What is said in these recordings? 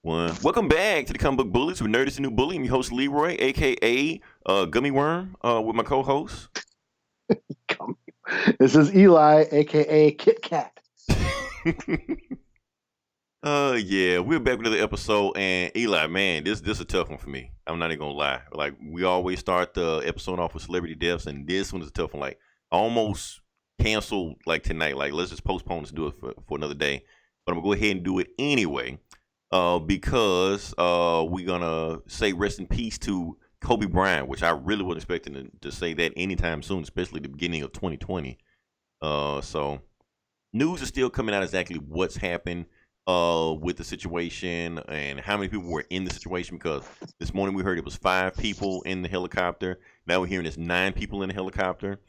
One. Welcome back to the Comic Book Bullies with Nerd is the New Bully. I'm your host Leroy, aka Gummy Worm, with my co-host. This is Eli, aka Kit Kat. Yeah, we're back with another episode, and Eli, man, this is a tough one for me. I'm not even gonna lie. Like, we always start the episode off with celebrity deaths, and this one is a tough one. Like, I almost canceled like tonight. Like, let's just postpone this, do it for another day. But I'm gonna go ahead and do it anyway. Because we're gonna say rest in peace to Kobe Bryant, which I really wasn't expecting to say that anytime soon, especially the beginning of 2020. So news is still coming out exactly what's happened with the situation and how many people were in the situation. Because this morning we heard it was 5 people in the helicopter. Now we're hearing it's 9 people in the helicopter.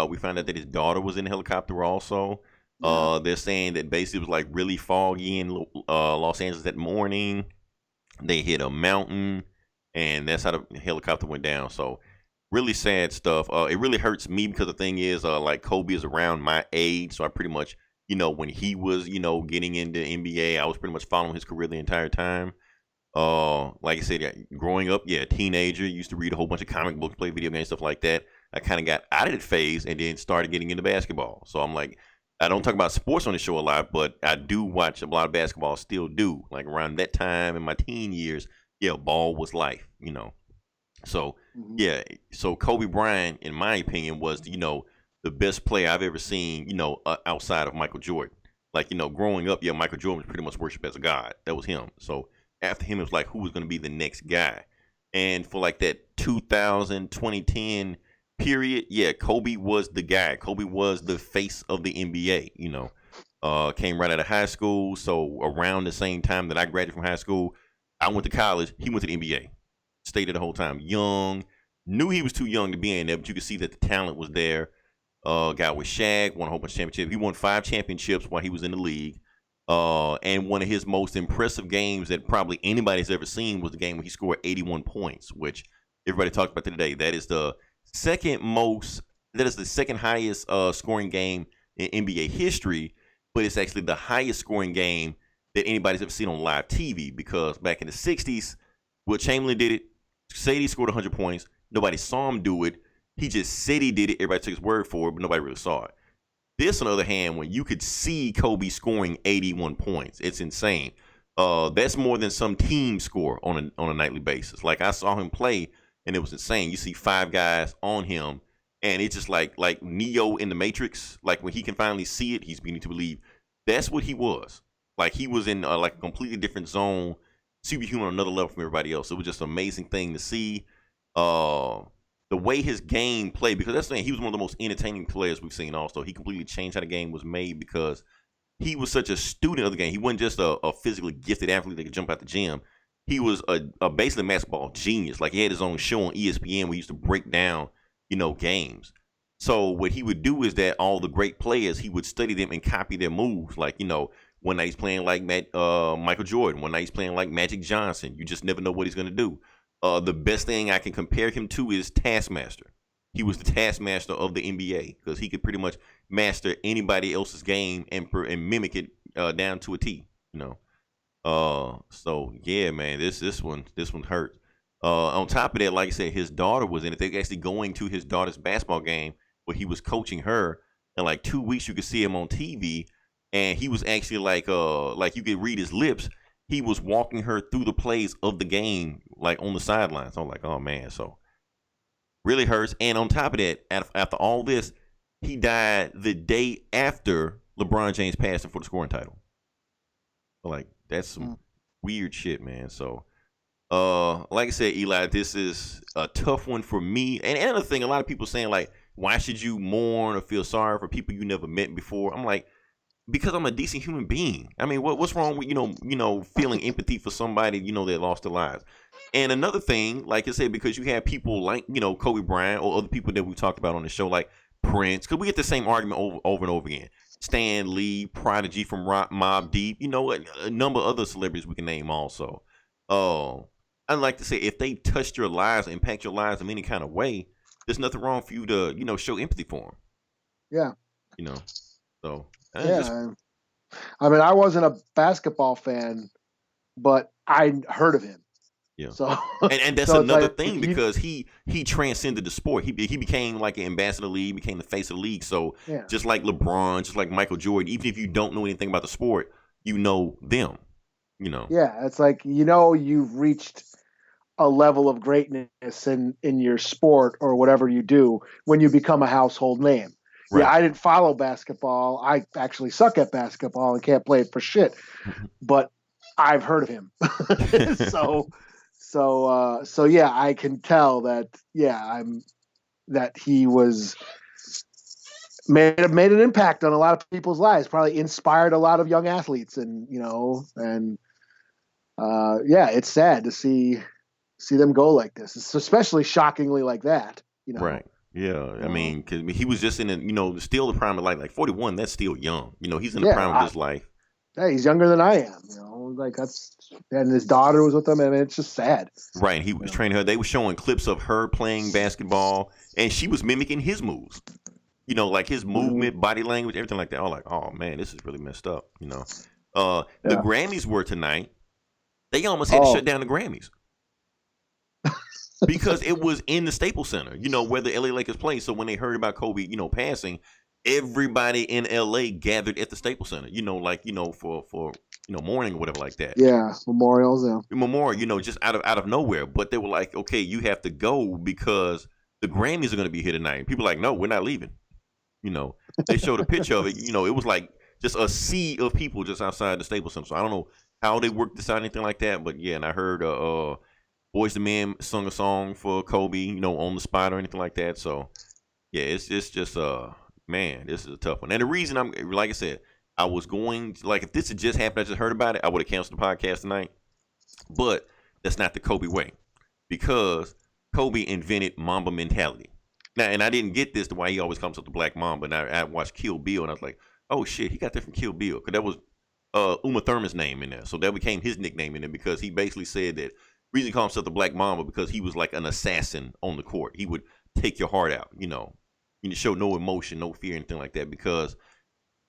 We found out that his daughter was in the helicopter also. They're saying that basically it was like really foggy in Los Angeles that morning. They hit a mountain, and that's how the helicopter went down. So really sad stuff. It really hurts me because the thing is, like Kobe is around my age, so I pretty much, when he was, getting into NBA, I was pretty much following his career the entire time. Like I said, growing up, teenager, used to read a whole bunch of comic books, play video games, stuff like that. I kind of got out of that phase and then started getting into basketball. So I'm like, I don't talk about sports on the show a lot, but I do watch a lot of basketball. Still do. Like around that time in my teen years, ball was life. So so Kobe Bryant, in my opinion, was the best player I've ever seen. Outside of Michael Jordan. Like growing up, Michael Jordan was pretty much worshipped as a god. That was him. So after him, it was like who was going to be the next guy. And for like that 2000, 2010 period, Kobe was the guy. Kobe was the face of the NBA. Came right out of high school. So around the same time that I graduated from high school, I went to college. He went to the NBA. Stayed there the whole time. Young. Knew he was too young to be in there, but you could see that the talent was there. Guy with Shaq, won a whole bunch of championships. He won 5 championships while he was in the league. And one of his most impressive games that probably anybody's ever seen was the game where he scored 81 points, which everybody talked about today. That is the second highest scoring game in NBA history, but it's actually the highest scoring game that anybody's ever seen on live TV, because back in the 60s, Will Chamberlain did it, said he scored 100 points. Nobody saw him do it. He just said he did it. Everybody took his word for it, but nobody really saw it. This, on the other hand, when you could see Kobe scoring 81 points, it's insane. That's more than some team score on a nightly basis. Like, I saw him play, and it was insane. You see 5 guys on him, and it's just like Neo in the Matrix. Like, when he can finally see it, he's beginning to believe. That's what he was. Like, he was in like a completely different zone, superhuman on another level from everybody else. It was just an amazing thing to see. The way his game played, because that's the thing, he was one of the most entertaining players we've seen also. He completely changed how the game was made because he was such a student of the game. He wasn't just a physically gifted athlete that could jump out the gym. He was a basically basketball genius. Like, he had his own show on ESPN where he used to break down, games. So what he would do is that all the great players, he would study them and copy their moves. Like, one night he's playing like Michael Jordan. One night he's playing like Magic Johnson. You just never know what he's going to do. The best thing I can compare him to is Taskmaster. He was the Taskmaster of the NBA because he could pretty much master anybody else's game and mimic it down to a T. So yeah, man, this one hurt. On top of that, like I said, his daughter was in it. They're actually going to his daughter's basketball game where he was coaching her. In like 2 weeks, you could see him on TV, and he was actually like you could read his lips. He was walking her through the plays of the game, like on the sidelines. I'm like, oh man, so really hurts. And on top of that, after all this, he died the day after LeBron James passed him for the scoring title. Like, that's some weird shit, man. So, like I said, Eli, this is a tough one for me. And another thing, a lot of people saying like, why should you mourn or feel sorry for people you never met before? I'm like, because I'm a decent human being. I mean, what's wrong with feeling empathy for somebody that lost their lives? And another thing, like I said, because you have people like Kobe Bryant or other people that we talked about on the show, like Prince, because we get the same argument over and over again. Stan Lee, Prodigy from Mobb Deep, a number of other celebrities we can name also. I'd like to say if they touched your lives, impact your lives in any kind of way, there's nothing wrong for you to show empathy for them. Yeah. So. Yeah. I mean, I wasn't a basketball fan but I heard of him. Yeah. So And that's so it's another like thing because he transcended the sport. He became like an ambassador of the league, became the face of the league. So yeah. just like LeBron, just like Michael Jordan, even if you don't know anything about the sport, you know them. You know. Yeah, it's like you've reached a level of greatness in your sport or whatever you do when you become a household name. Right. Yeah, I didn't follow basketball. I actually suck at basketball and can't play it for shit. But I've heard of him. So yeah, I can tell that that he was made an impact on a lot of people's lives, probably inspired a lot of young athletes, and yeah, it's sad to see them go like this. It's especially shockingly like that, Right. Yeah. I mean, because he was just in still the prime of life. Like 41, that's still young. He's in the prime of his life. Yeah, he's younger than I am. Like and his daughter was with him. I mean, it's just sad. Right. He was training her. They were showing clips of her playing basketball, and she was mimicking his moves. Like his movement, body language, everything like that. I was like, oh man, this is really messed up. The Grammys were tonight. They almost had to shut down the Grammys. Because it was in the Staples Center, where the LA Lakers play. So when they heard about Kobe, passing, everybody in LA gathered at the Staples Center, for mourning or whatever like that. Yeah, memorials, yeah. Memorial, just out of nowhere. But they were like, okay, you have to go because the Grammys are going to be here tonight. People are like, no, we're not leaving. They showed a picture of it. It was like just a sea of people just outside the Staples Center. So I don't know how they worked this out, anything like that. But yeah, and I heard Boyz II Men sung a song for Kobe, on the spot or anything like that. So, yeah, it's just man, this is a tough one. And the reason like I said, I was going if this had just happened, I just heard about it, I would have canceled the podcast tonight. But that's not the Kobe way, because Kobe invented Mamba mentality. Now, and I didn't get this the way he always comes up the Black Mamba. And I watched Kill Bill, and I was like, oh shit, he got that from Kill Bill, because that was Uma Thurman's name in there, so that became his nickname in there, because he basically said that. Reason he called himself the Black Mamba because he was like an assassin on the court. He would take your heart out, You show no emotion, no fear, anything like that, because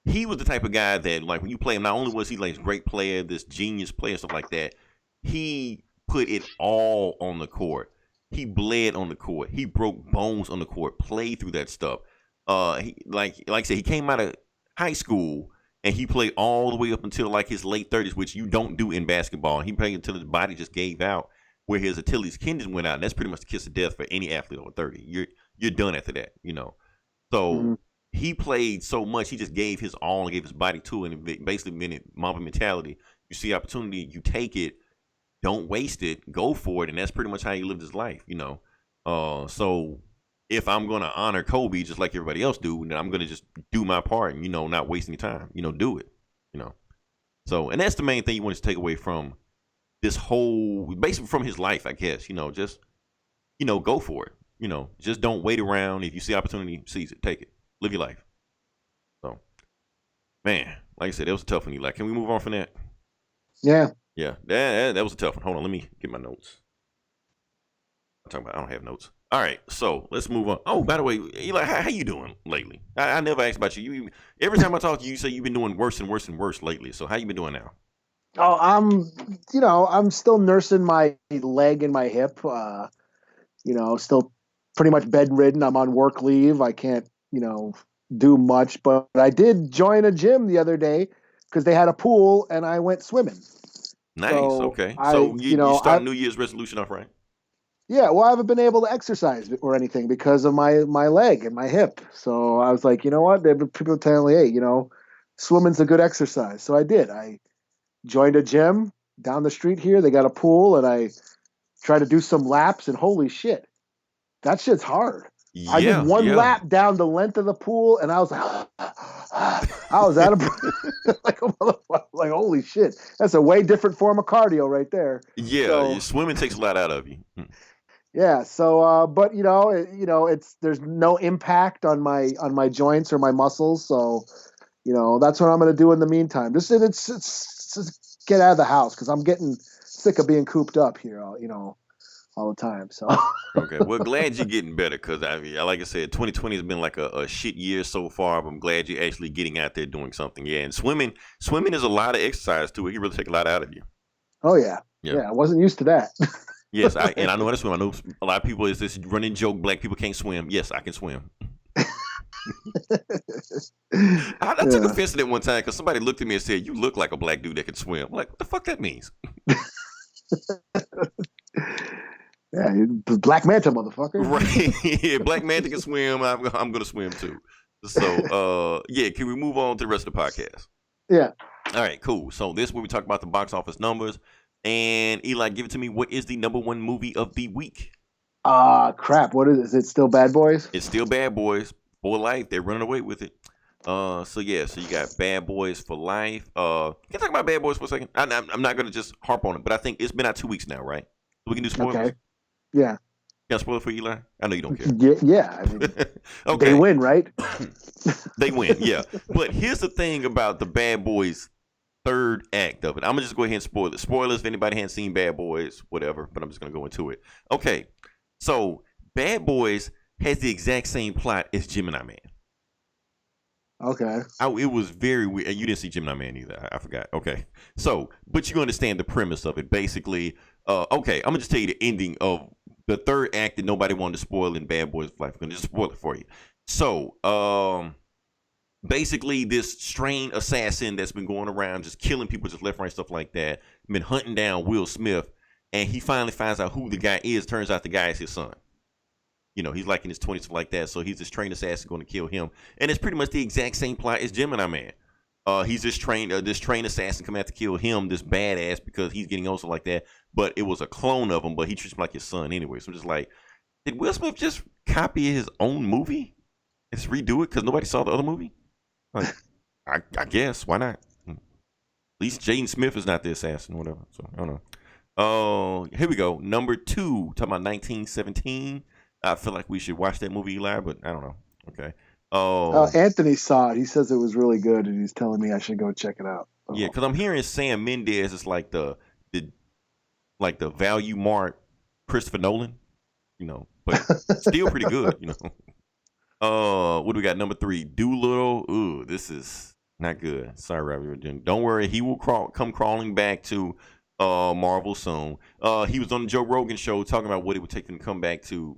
he was the type of guy that, like, when you play him, not only was he like this great player, this genius player, stuff like that, he put it all on the court. He bled on the court. He broke bones on the court, played through that stuff. Like I said, he came out of high school and he played all the way up until like his late 30s, which you don't do in basketball. He played until his body just gave out, where his Achilles tendon went out. And that's pretty much the kiss of death for any athlete over 30. You're done after that, So he played so much, he just gave his all and gave his body to it. And it basically meant Mamba mentality. You see opportunity, you take it, don't waste it, go for it. And that's pretty much how he lived his life, So if I'm going to honor Kobe just like everybody else do, then I'm going to just do my part and, not waste any time, do it, So, and that's the main thing you want to take away from this whole, basically from his life, I guess, just, go for it, just don't wait around. If you see opportunity, seize it, take it, live your life. So, man, like I said, that was a tough one, Eli. Can we move on from that? Yeah. Yeah, that was a tough one. Hold on, let me get my notes. I don't have notes. All right, so let's move on. Oh, by the way, Eli, how you doing lately? I never asked about you. Every time I talk to you, you say you've been doing worse and worse and worse lately. So how you been doing now? Oh, I'm still nursing my leg and my hip. Still pretty much bedridden. I'm on work leave. I can't, do much. But I did join a gym the other day because they had a pool, and I went swimming. Nice. So okay. So you start New Year's resolution off right? Yeah, well, I haven't been able to exercise or anything because of my leg and my hip. So I was like, you know what? People telling me, hey, swimming's a good exercise. So I did. I joined a gym down the street here. They got a pool, and I tried to do some laps, and holy shit, that shit's hard. Yeah, I did one lap down the length of the pool, and I was like, I was out of breath. like holy shit, that's a way different form of cardio right there. Yeah, so, swimming takes a lot out of you. Yeah. So, but there's no impact on my joints or my muscles. So, that's what I'm going to do in the meantime. Just get out of the house because I'm getting sick of being cooped up here. All the time. So. Okay. Well, glad you're getting better because like I said, 2020 has been like a shit year so far. But I'm glad you're actually getting out there doing something. Yeah. And swimming is a lot of exercise too. It can really take a lot out of you. Oh yeah, Yeah. yeah. I wasn't used to that. Yes, I know how to swim. I know a lot of people is this running joke. Black people can't swim. Yes, I can swim. I took Yeah. offense to that one time because somebody looked at me and said, "You look like a black dude that can swim." I'm like, what the fuck that means? Yeah, Black Manta, motherfucker. Right? Yeah, black man that can swim. I'm gonna swim too. So, yeah, can we move on to the rest of the podcast? Yeah. All right, cool. So this is where we talk about the box office numbers. And Eli, give it to me. What is the number one movie of the week? Crap. What is it? Is it still Bad Boys? It's still Bad Boys for Life. They're running away with it. So yeah, so you got Bad Boys for Life. Can you talk about Bad Boys for a second? I'm not gonna just harp on it, but I think it's been out 2 weeks now, right? So we can do spoilers. Okay. Yeah. Can I spoil it for Eli? I know you don't care. Yeah. I mean, Okay. they win, right? They win, yeah. But here's the thing about the Bad Boys third act of it. I'm gonna just go ahead and spoil it. Spoilers if anybody hasn't seen Bad Boys, whatever. But I'm just gonna go into it. Okay. So Bad Boys has the exact same plot as Gemini Man. Okay. It was very weird. You didn't see Gemini Man either. I forgot. Okay. So, but you understand the premise of it. Basically, okay, I'm going to just tell you the ending of the third act that nobody wanted to spoil in Bad Boys Life. I'm going to just spoil it for you. So, basically, this strange assassin that's been going around just killing people just left, right, stuff like that, been hunting down Will Smith, and he finally finds out who the guy is. Turns out the guy is his son. You know, he's like in his 20s, stuff like that. So he's this trained assassin going to kill him. And it's pretty much the exact same plot as Gemini Man. He's this trained assassin coming out to kill him, this badass, because he's getting also like that. But it was a clone of him, but he treats him like his son anyway. So I'm just like, did Will Smith just copy his own movie and just redo it because nobody saw the other movie? Like, I guess. Why not? At least Jaden Smith is not the assassin, whatever. So I don't know. Oh, here we go. Number 2, talking about 1917. I feel like we should watch that movie, Eli, but I don't know. Okay. Oh, Anthony saw it. He says it was really good, and he's telling me I should go check it out. yeah, because I'm hearing Sam Mendes is like the value mark Christopher Nolan, you know, but still pretty good, you know. What do we got? Number 3, Doolittle. Ooh, this is not good. Sorry, Robert. Don't worry, he will come crawling back to Marvel soon. He was on the Joe Rogan show talking about what it would take him to come back to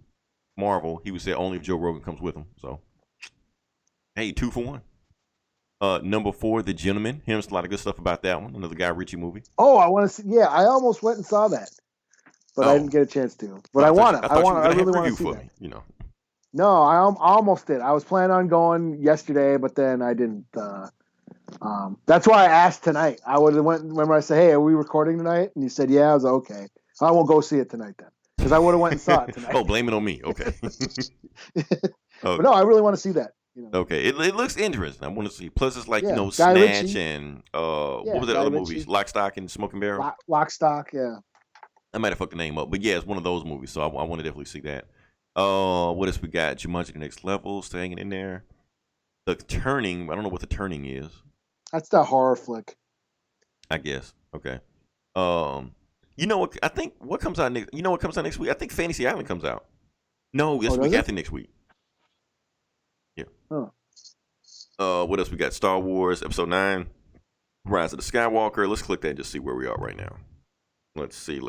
Marvel. He would say only if Joe Rogan comes with him. So, hey, 2 for 1. Number 4, The Gentleman. Here's a lot of good stuff about that one. Another Guy Ritchie movie. Oh, I want to see. Yeah, I almost went and saw that, but I didn't get a chance to. But I want to. I really want to see that. You know. No, I almost did. I was planning on going yesterday, but then I didn't. That's why I asked tonight. I would have went. Remember, I said, "Hey, are we recording tonight?" And you said, "Yeah." I was like, okay. I won't go see it tonight then, because I would have went and saw it tonight. Oh, blame it on me. Okay. But no, I really want to see that. You know. Okay, it looks interesting. I want to see. Plus, it's like, Yeah, you know, Guy Snatch Ritchie. and Yeah, what was that Guy other Ritchie. movies? Lock, Stock, and Smoking Barrel. Lock, Stock. Yeah. I might have fucked the name up, but yeah, it's one of those movies. So I want to definitely see that. What else we got? Jumanji: The Next Level, still hanging in there. The Turning. I don't know what The Turning is. That's that horror flick. I guess. Okay. You know what? I think what comes out next. You know what comes out next week? I think Fantasy Island comes out. No, this week after next week. Yeah. Huh. What else we got? Star Wars Episode 9, Rise of the Skywalker. Let's click that and just see where we are right now. Let's see. Still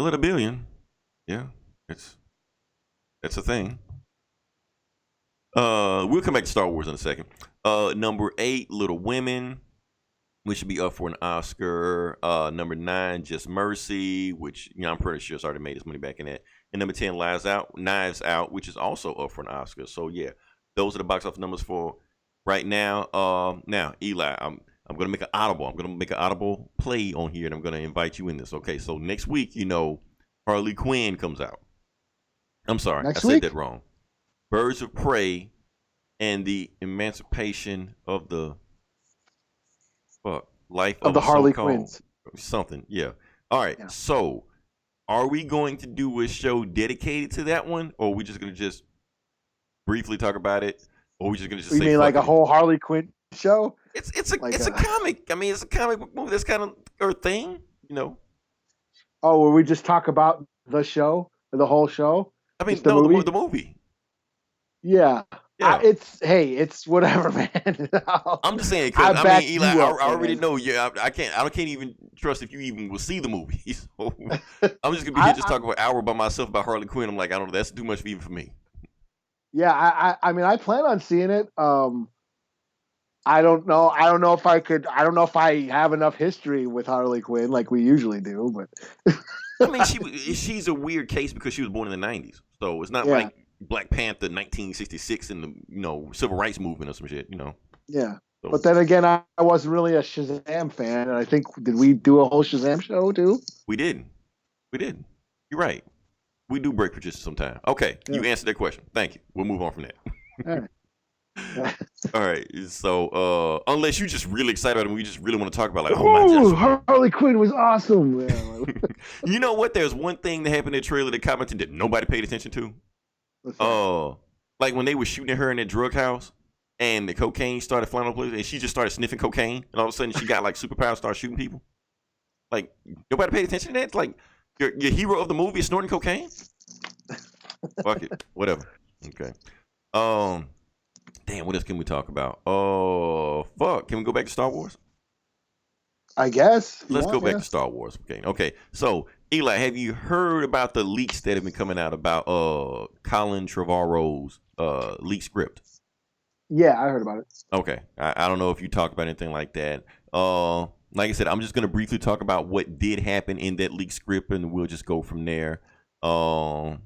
at 1 billion. Yeah, that's a thing. We'll come back to Star Wars in a second. Number 8, Little Women, which should be up for an Oscar. Number 9, Just Mercy, which, you know, I'm pretty sure it's already made its money back in that. And number 10, Knives Out, which is also up for an Oscar. So yeah, those are the box office numbers for right now. Now, Eli, I'm gonna make an audible. I'm gonna make an audible play on here, and I'm gonna invite you in this. Okay, so next week, you know, Harley Quinn comes out. I'm sorry, I said that wrong. Birds of Prey and the Emancipation of the Life of the Harley Quinns. Something, yeah. All right, so are we going to do a show dedicated to that one, or are we just gonna just briefly talk about it, or are we just gonna just? You mean like a whole Harley Quinn show? It's a comic. I mean, it's a comic book movie. That's kind of our thing, you know. Oh, will we just talk about the show, the whole show? I mean, no, the movie. Yeah. Yeah. It's whatever, man. I'm just saying I because I mean, back Eli, you up, I already man. know. Yeah, I can't even trust if you even will see the movie. So I'm just gonna be here just I talking for an hour by myself about Harley Quinn. I'm like, I don't know, that's too much even for me. yeah, I mean, I plan on seeing it. I don't know. I don't know if I could. I don't know if I have enough history with Harley Quinn like we usually do. But I mean, she's a weird case because she was born in the '90s, so it's not yeah, like Black Panther 1966 and the civil rights movement or some shit. yeah. So But then again, I wasn't really a Shazam fan, and I think did we do a whole Shazam show too? we did, we did. You're right. We do break for just some time. Okay, Yeah. you answered that question. Thank you. We'll move on from that. All right. All right. So, unless you're just really excited about it, we just really want to talk about like, oh my gosh, Harley Quinn was awesome. Yeah. you know what? There's one thing that happened in the trailer that commented that nobody paid attention to. Like when they were shooting at her in that drug house, and the cocaine started flying over the place, and she just started sniffing cocaine, and all of a sudden she got like superpowers, started shooting people. Like nobody paid attention to that. It's like your hero of the movie is snorting cocaine. Fuck it, whatever. Okay. Damn, what else can we talk about? Oh, fuck. Can we go back to Star Wars? I guess. Let's go back to Star Wars. Okay. So, Eli, have you heard about the leaks that have been coming out about Colin Trevarrow's leak script? Yeah, I heard about it. Okay. I don't know if you talked about anything like that. Like I said, I'm just going to briefly talk about what did happen in that leak script, and we'll just go from there. Trying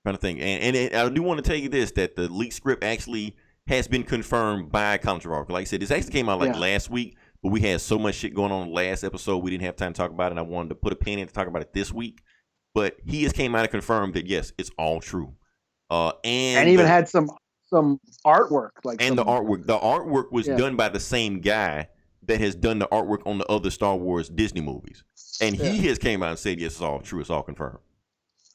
to think. And I do want to tell you this, that the leak script actually has been confirmed by Colin Trevorrow. Like I said, this actually came out last week, but we had so much shit going on in the last episode, we didn't have time to talk about it, and I wanted to put a pin in to talk about it this week. But he has came out and confirmed that, yes, it's all true. And even had some artwork. The artwork was done by the same guy that has done the artwork on the other Star Wars Disney movies. And he has came out and said, yes, it's all true, it's all confirmed.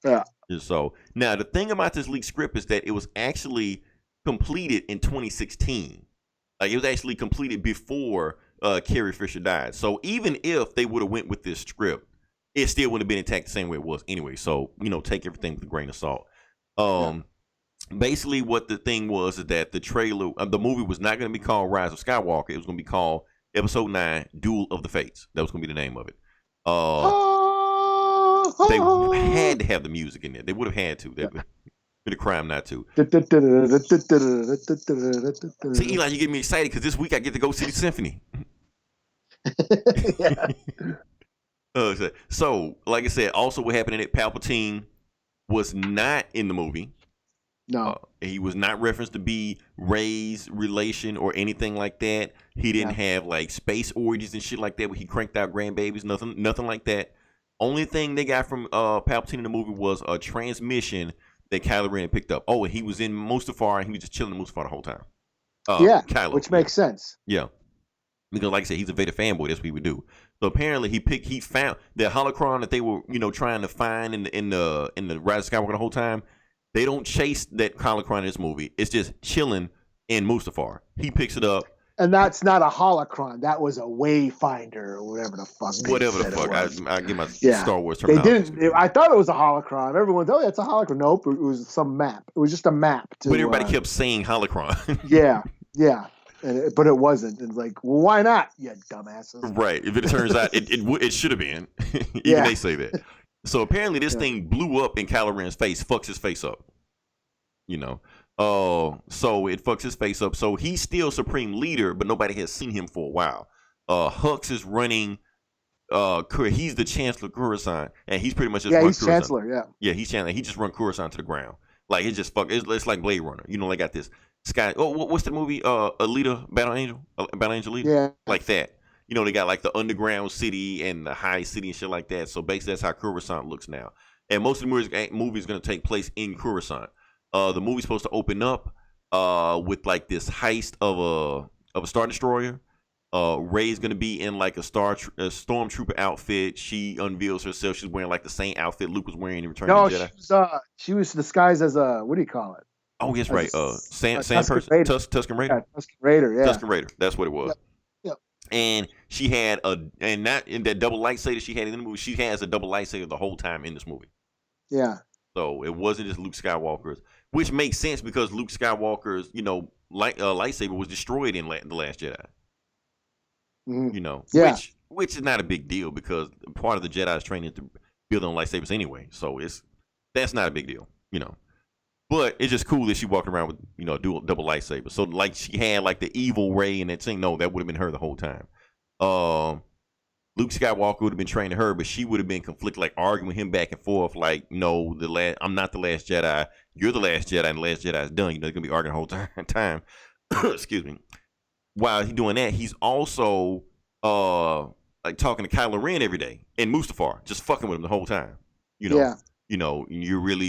Yeah. So now the thing about this leaked script is that it was actually completed in 2016. Like it was actually completed before Carrie Fisher died. So even if they would have went with this script, it still wouldn't have been intact the same way it was anyway. So take everything with a grain of salt. Basically, what the thing was is that the movie was not going to be called Rise of Skywalker. It was going to be called Episode 9: Duel of the Fates. That was going to be the name of it. They had to have the music in there. They would have had to. That would been a crime not to. See, Eli, you get me excited because this week I get to go see the symphony. So, like I said, also what happened in it, Palpatine was not in the movie. No. He was not referenced to be Rey's relation or anything like that. He didn't have like space orgies and shit like that where he cranked out grandbabies, nothing like that. Only thing they got from Palpatine in the movie was a transmission that Kylo Ren picked up. Oh, and he was in Mustafar and he was just chilling in Mustafar the whole time. Kylo, which makes sense. Yeah. Because like I said, he's a Vader fanboy. That's what he would do. So apparently he found the holocron that they were, trying to find in the Rise of Skywalker the whole time. They don't chase that holocron in this movie. It's just chilling in Mustafar. He picks it up. And that's not a holocron. That was a wayfinder or whatever the fuck. I get my Star Wars terminology. They didn't. I thought it was a holocron. Everyone's, it's a holocron. Nope, it was some map. It was just a map. But everybody kept saying holocron. yeah. But it wasn't. It's like, well, why not, you dumbasses? Right. If it turns out it should have been. Even they say that. So apparently this thing blew up in Kylo Ren's face, fucks his face up. So it fucks his face up. So he's still Supreme Leader, but nobody has seen him for a while. Hux is running. He's the Chancellor of Coruscant, and he's pretty much just he's Coruscant. Chancellor. Yeah, he's Chancellor. He just run Coruscant to the ground. Like it's just it's like Blade Runner. They got this sky. Oh, what's the movie? Alita, Battle Angel Alita. Yeah, like that. They got like the underground city and the high city and shit like that. So basically, that's how Coruscant looks now. And most of the movie is going to take place in Coruscant. The movie's supposed to open up with like this heist of a Star Destroyer. Rey's going to be in like a stormtrooper outfit. She unveils herself. She's wearing like the same outfit Luke was wearing in Return of the Jedi. She was disguised as a, what do you call it? Oh, yes, right. Tusken Raider. Tusken Raider. Yeah, Tusken Raider, yeah. Tusken Raider. That's what it was. Yep. And she had not in that double lightsaber she had in the movie, she has a double lightsaber the whole time in this movie. Yeah. So it wasn't just Luke Skywalker's. which makes sense because Luke Skywalker's, lightsaber was destroyed in The Last Jedi. Mm-hmm. Which is not a big deal because part of the Jedi's training is to build on lightsabers anyway. So that's not a big deal. But it's just cool that she walked around with, a double lightsaber. So like she had like the evil Rey and that thing. No, that would have been her the whole time. Luke Skywalker would have been training her, but she would have been conflicted, like arguing with him back and forth, like, no, I'm not the last Jedi. You're the last Jedi, and the last Jedi is done. They're gonna be arguing the whole time. Excuse me. While he's doing that, he's also like talking to Kylo Ren every day and Mustafar, just fucking with him the whole time. You're really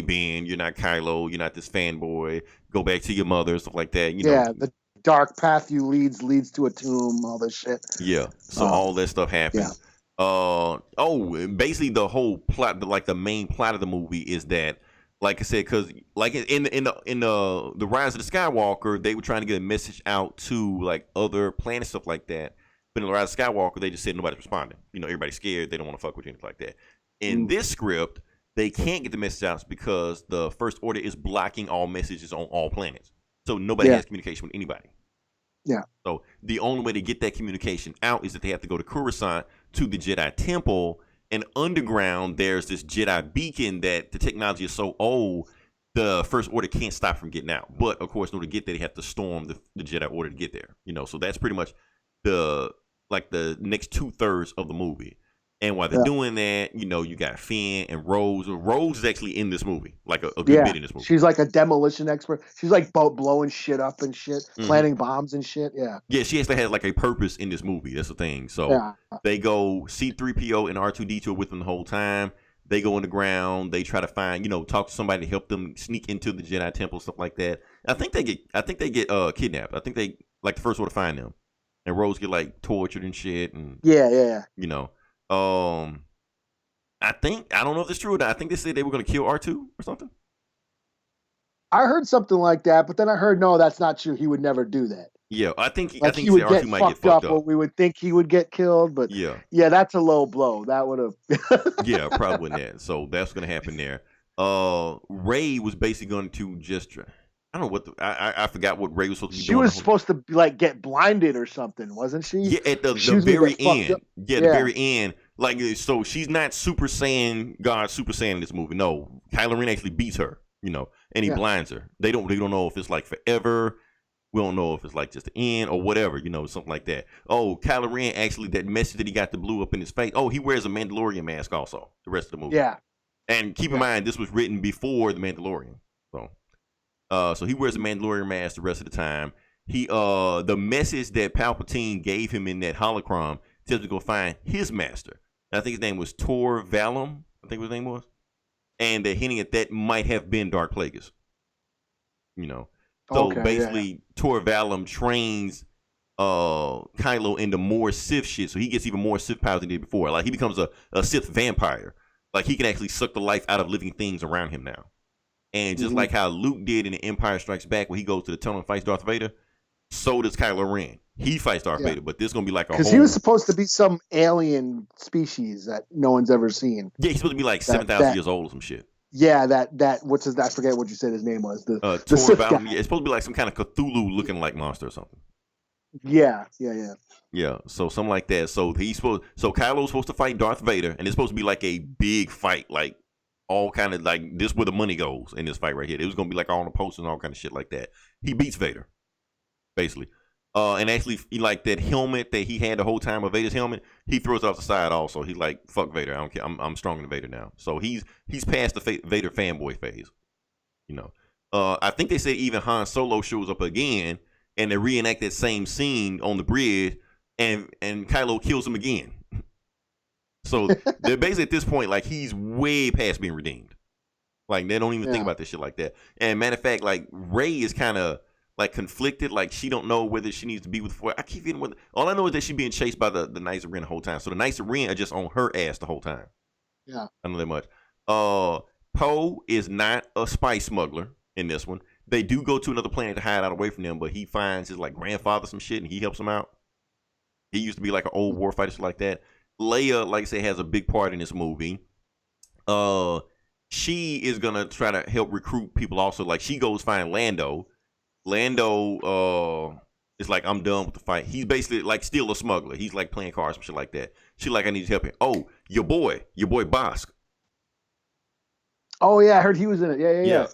you're not Kylo, you're not this fanboy. Go back to your mother, stuff like that. The dark path you leads to a tomb, all this shit. Yeah, so all that stuff happens. Yeah. Basically the whole plot, like the main plot of the movie is that, like I said, because like in the Rise of the Skywalker, they were trying to get a message out to like other planets, stuff like that. But in the Rise of Skywalker, they just said nobody's responding. Everybody's scared. They don't want to fuck with you, anything like that. In this script, they can't get the message out because the First Order is blocking all messages on all planets. So nobody has communication with anybody. Yeah. So the only way to get that communication out is that they have to go to Coruscant to the Jedi Temple, and underground there's this Jedi beacon that the technology is so old the First Order can't stop from getting out. But of course, in order to get there, they have to storm the Jedi Order to get there. So that's pretty much the next 2/3 of the movie. And while they're doing that, you got Finn and Rose. Rose is actually in this movie, like a good bit in this movie. She's like a demolition expert. She's like blowing shit up and shit, planting bombs and shit. Yeah. Yeah, she actually has like a purpose in this movie. That's the thing. So they go C-3PO and R2-D2 are with them the whole time. They go in the ground. They try to find, talk to somebody to help them sneak into the Jedi Temple, stuff like that. I think they get kidnapped. I think they like the First Order to find them, and Rose get like tortured and shit. And I don't know if it's true or not. I think they said they were going to kill R2 or something. I heard something like that, but then I heard, no, that's not true. He would never do that. Yeah, I think he would R2 might get fucked up. Or we would think he would get killed, but yeah, that's a low blow. That would have. Yeah, probably that. So that's going to happen there. Rey was basically going to just. I don't know what I forgot what Rey was supposed to be doing. She was supposed to like get blinded or something, wasn't she? Yeah, at the very end. Yeah, the very end. Like, so she's not Super Saiyan, God Super Saiyan in this movie. No, Kylo Ren actually beats her, and he blinds her. They don't know if it's like forever. We don't know if it's like just the end or whatever, something like that. Oh, Kylo Ren actually, that message that he got that blew up in his face. Oh, he wears a Mandalorian mask also. The rest of the movie. Yeah. And keep in mind, this was written before the Mandalorian. So he wears a Mandalorian mask the rest of the time. The message that Palpatine gave him in that holocron tells him to go find his master. And I think his name was Tor Valum. I think what his name was. And they're hinting at that might have been Darth Plagueis. So basically, Tor Valum trains Kylo into more Sith shit, so he gets even more Sith powers than he did before. Like, he becomes a Sith vampire. Like, he can actually suck the life out of living things around him now. And just like how Luke did in The Empire Strikes Back, when he goes to the tunnel and fights Darth Vader, so does Kylo Ren. He fights Darth Vader, but this is going to be like a whole... Because he was supposed to be some alien species that no one's ever seen. Yeah, he's supposed to be like 7,000 years old or some shit. Yeah, what's his... I forget what you said his name was. The Tor Valum. Yeah, it's supposed to be like some kind of Cthulhu-looking like monster or something. Yeah. Yeah, so something like that. So Kylo's supposed to fight Darth Vader, and it's supposed to be like a big fight, like all kind of like this where the money goes in this fight right here. It was gonna be like all the posters and all kind of shit like that. He beats Vader, basically. And actually, like that helmet that he had the whole time of Vader's helmet, he throws it off the side also. He's like, fuck Vader, I don't care. I'm stronger than Vader now. So he's past the Vader fanboy phase. I think they said even Han Solo shows up again, and they reenact that same scene on the bridge, and Kylo kills him again. So they're basically at this point, like, he's way past being redeemed. Like, they don't even think about this shit like that. And matter of fact, like, Rey is kind of like conflicted. Like, she don't know whether she needs to be with. I keep getting with. All I know is that she's being chased by the Knights of Ren the whole time. So the Knights of Ren are just on her ass the whole time. Yeah, I don't know that much. Poe is not a spice smuggler in this one. They do go to another planet to hide out away from them, but he finds his like grandfather some shit and he helps him out. He used to be like an old warfighter, shit like that. Leia, like I said, has a big part in this movie. she is gonna try to help recruit people also. Like she goes find Lando. Lando is like, I'm done with the fight. He's basically like still a smuggler. He's like playing cards and shit like that. She like, I need help him. Oh, your boy Bosk. Oh yeah, I heard he was in it. Yeah.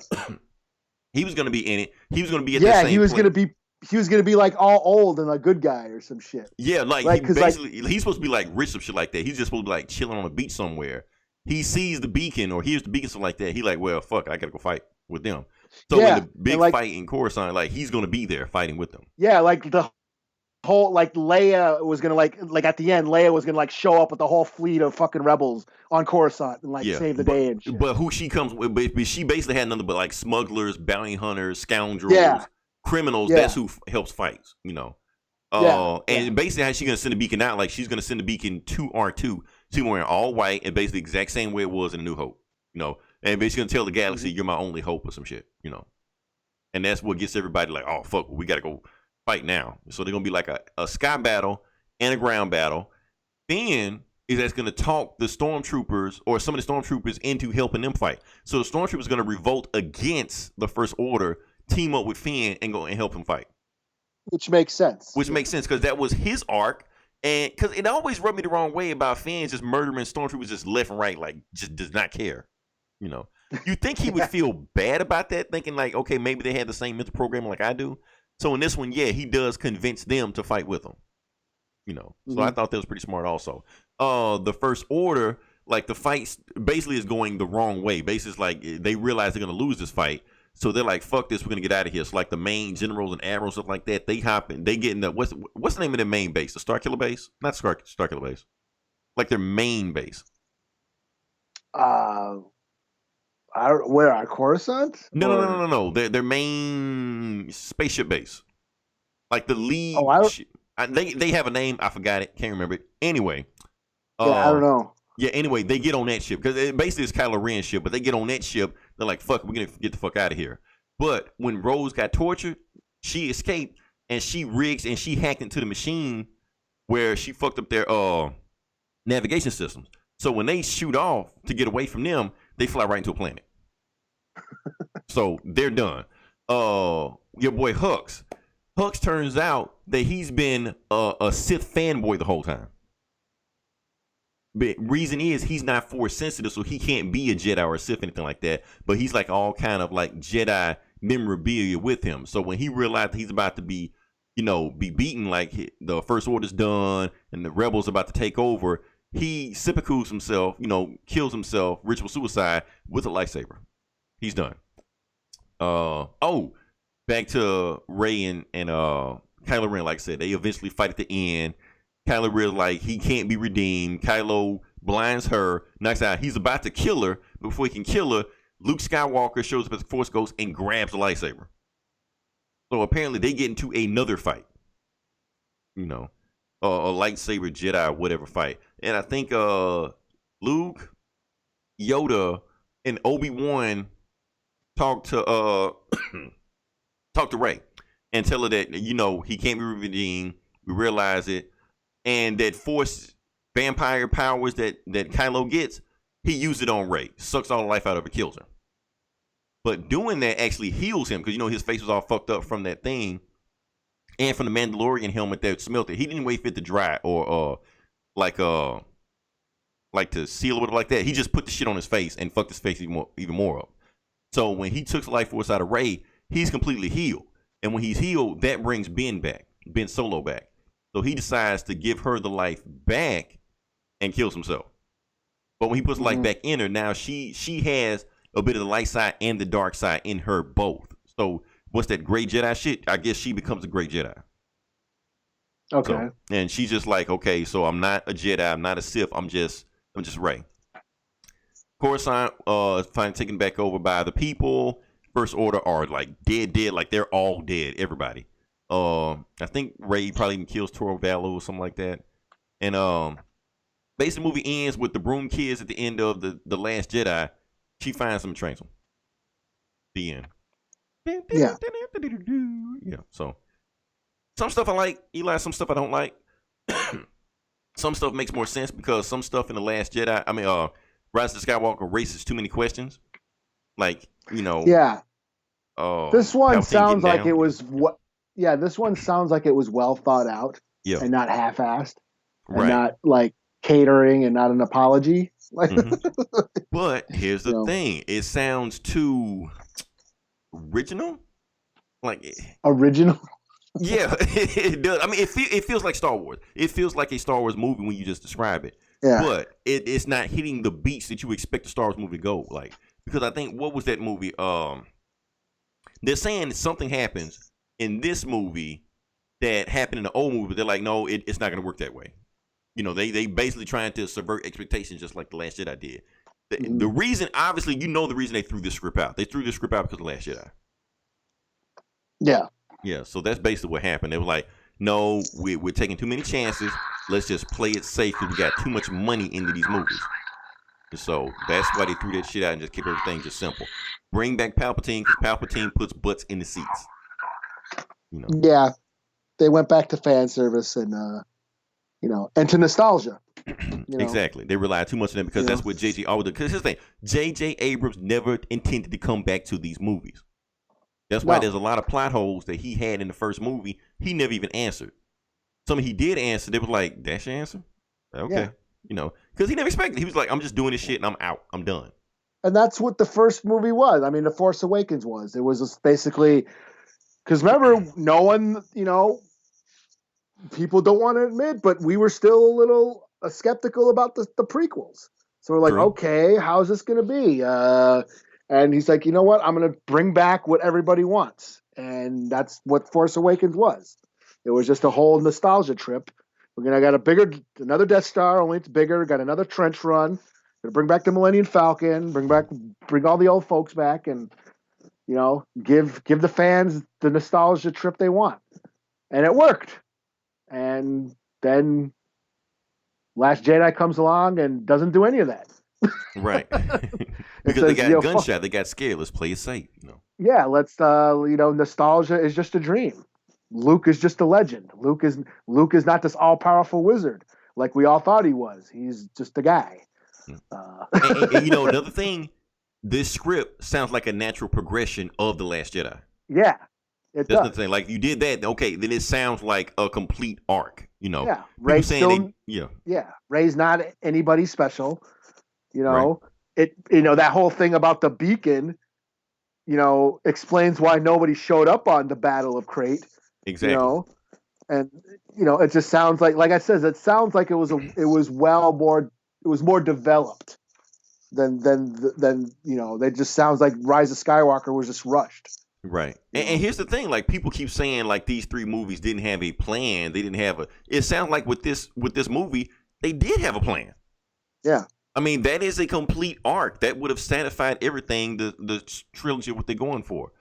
He was gonna be in it. He was gonna be at the same he was place. gonna be like all old and a good guy or some shit. Yeah, like he basically he's supposed to be like rich or shit like that. He's just supposed to be like chilling on a beach somewhere. He sees the beacon or hears the beacon, something like that. He like, well, fuck, I gotta go fight with them. So in the big fight in Coruscant, like he's gonna be there fighting with them. Yeah, like the whole like Leia was gonna like at the end, Leia was gonna like show up with the whole fleet of fucking rebels on Coruscant and like save the day and shit. But who she comes with, she basically had nothing but like smugglers, bounty hunters, scoundrels, criminals. That's who helps fights, you know. And basically how she gonna send the beacon out, like she's gonna send the beacon to R2. She's wearing all white and basically the exact same way it was in A New Hope, you know. And basically gonna tell the galaxy, you're my only hope or some shit, you know. And that's what gets everybody like, oh fuck, we gotta go fight now. So they're gonna be like a sky battle and a ground battle. Then is that's gonna talk the stormtroopers or some of the stormtroopers into helping them fight. So the stormtroopers gonna revolt against the First Order, team up with Finn and go and help him fight. Which makes sense. Which makes sense because that was his arc. And because it always rubbed me the wrong way about Finn just murdering stormtroopers just left and right, like just does not care. You know, you think he would feel bad about that, thinking like, okay, maybe they had the same mental programming like I do. So in this one, yeah, he does convince them to fight with him. You know, so I thought that was pretty smart also. The First Order, like the fight basically is going the wrong way. Basically, it's like they realize they're going to lose this fight. So they're like, fuck this, we're going to get out of here. So like the main generals and admirals, stuff like that, they hop in. They get in the, what's the name of their main base? The Starkiller base? Not Starkiller base. Like their main base. Where are Coruscant? No. Their main spaceship base, like the lead. They have a name. I forgot it. Can't remember it. Anyway, I don't know. Yeah. Anyway, they get on that ship because basically it's Kylo Ren's ship, but they get on that ship. They're like, "Fuck, we're gonna get the fuck out of here." But when Rose got tortured, she escaped and she rigs and she hacked into the machine where she fucked up their navigation systems. So when they shoot off to get away from them, they fly right into a planet. So they're done. Your boy Hux turns out that he's been a Sith fanboy the whole time. But reason is he's not Force sensitive, so he can't be a Jedi or a Sith, anything like that. But he's like all kind of like Jedi memorabilia with him. So when he realized he's about to be beaten, like the First Order's done and the rebels about to take over, he seppukus himself, kills himself, ritual suicide with a lightsaber. He's done. Back to Rey and Kylo Ren. Like I said, they eventually fight at the end. Kylo Ren like he can't be redeemed. Kylo blinds her, knocks out. He's about to kill her, but before he can kill her, Luke Skywalker shows up as the Force Ghost and grabs the lightsaber. So apparently they get into another fight. A lightsaber Jedi whatever fight. And I think Luke, Yoda, and Obi-Wan talk to Rey and tell her that he can't be redeemed. We realize it, and that Force vampire powers that Kylo gets, he used it on Rey, sucks all the life out of her, kills her. But doing that actually heals him because his face was all fucked up from that thing, and from the Mandalorian helmet that smelt it. He didn't wait for it to dry or like to seal it like that. He just put the shit on his face and fucked his face even more up. So when he took the life force out of Rey, he's completely healed. And when he's healed, that brings Ben Solo back. So he decides to give her the life back and kills himself. But when he puts life back in her, now she has a bit of the light side and the dark side in her both. So what's that gray Jedi shit? I guess she becomes a gray Jedi. Okay. So, and she's just like, okay, so I'm not a Jedi, I'm not a Sith, I'm just Rey. Coruscant finally taken back over by the people. First Order are like dead, like they're all dead, everybody. I think Rey probably even kills Toro Valo or something like that. And basically the movie ends with the Broom Kids at the end of the Last Jedi. She finds them and trains them. The end. Yeah. Yeah. So some stuff I like, Eli, some stuff I don't like. Some stuff makes more sense because some stuff in the Last Jedi, Rise of Skywalker raises too many questions. Like, Yeah. This one Palpatine getting sounds like down. it was what. Yeah, this one sounds like it was well thought out Yeah. and not half-assed and Right. not like catering and not an apology. Like, Hmm. But here's the you know, thing: it sounds too original. Like, original. yeah, it does. I mean, it feels like Star Wars. It feels like a Star Wars movie when you just describe it. Yeah. But it's not hitting the beats that you expect a Star Wars movie to go. Like, because I think, what was that movie? They're saying something happens in this movie that happened in the old movie, but they're like, no, it's not going to work that way. They basically trying to subvert expectations just like The Last Jedi did. The reason, obviously, the reason they threw this script out. They threw this script out because of The Last Jedi. Yeah. Yeah, so that's basically what happened. They were like, no, we're taking too many chances. Let's just play it safe because we got too much money into these movies. And so that's why they threw that shit out and just kept everything just simple. Bring back Palpatine because Palpatine puts butts in the seats. Yeah. They went back to fan service and, and to nostalgia. Exactly. They relied too much on that because that's what JJ always did. Because here's the thing: J.J. Abrams never intended to come back to these movies. That's why there's a lot of plot holes that he had in the first movie. He never even answered. Some he did answer. They was like, "That's your answer." Okay, because he never expected. He was like, "I'm just doing this shit and I'm out. I'm done." And that's what the first movie was. I mean, The Force Awakens was. It was just basically because remember, no one, people don't want to admit, but we were still a little skeptical about the prequels. So we're like, True. okay, how's this going to be? And he's like, you know what? I'm going to bring back what everybody wants. And that's what Force Awakens was. It was just a whole nostalgia trip. We're going to got another Death Star, only it's bigger. Got another trench run. Going to bring back the Millennium Falcon, bring all the old folks back and, give the fans the nostalgia trip they want. And it worked. And then Last Jedi comes along and doesn't do any of that. Right. Because they got gunshot. They got scared. Let's play it safe. Yeah, let's nostalgia is just a dream. Luke is just a legend. Luke is not this all-powerful wizard like we all thought he was. He's just a guy. And another thing, this script sounds like a natural progression of The Last Jedi. Yeah. That's the thing. Like, you did that, okay, then it sounds like a complete arc, Yeah. Rey's Rey's not anybody special. Right. That whole thing about the beacon, explains why nobody showed up on the Battle of Crate. Exactly. And it just sounds like I said, it sounds like it was more developed than it just sounds like Rise of Skywalker was just rushed. Right. And here's the thing, like, people keep saying like these three movies didn't have a plan. They didn't have it sounds like with this movie, they did have a plan. Yeah. I mean, that is a complete arc. That would have satisfied everything, the trilogy, what they're going for.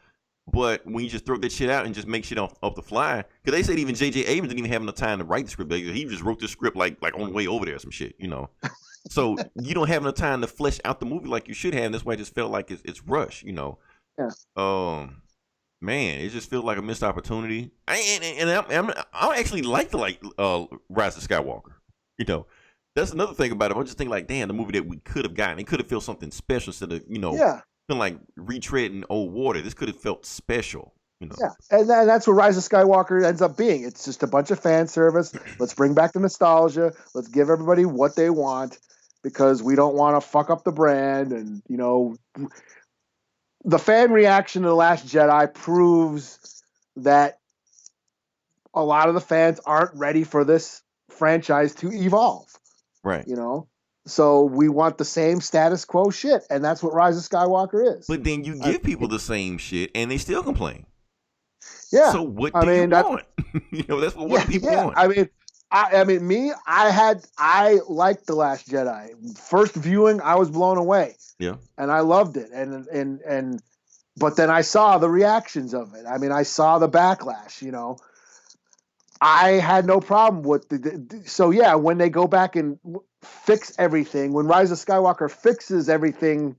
But when you just throw that shit out and just make shit off the fly, because they said even J.J. Abrams didn't even have enough time to write the script. He just wrote the script like on the way over there or some shit, So you don't have enough time to flesh out the movie like you should have. And that's why I just felt like it's rushed, Yeah. Man, it just feels like a missed opportunity. I actually like the Rise of Skywalker. That's another thing about it. I'm just thinking like, damn, the movie that we could have gotten, it could have felt something special instead of feeling like retreading old water. This could have felt special. Yeah, and that's what Rise of Skywalker ends up being. It's just a bunch of fan service. Let's bring back the nostalgia. Let's give everybody what they want because we don't want to fuck up the brand. And the fan reaction to The Last Jedi proves that a lot of the fans aren't ready for this franchise to evolve. Right. So we want the same status quo shit, and that's what Rise of Skywalker is. But then you give people the same shit, and they still complain. Yeah. So what do you want? That's what people want. I liked The Last Jedi. First viewing, I was blown away. Yeah. And I loved it. And but then I saw the reactions of it. I mean, I saw the backlash, I had no problem with when they go back and fix everything, when Rise of Skywalker fixes everything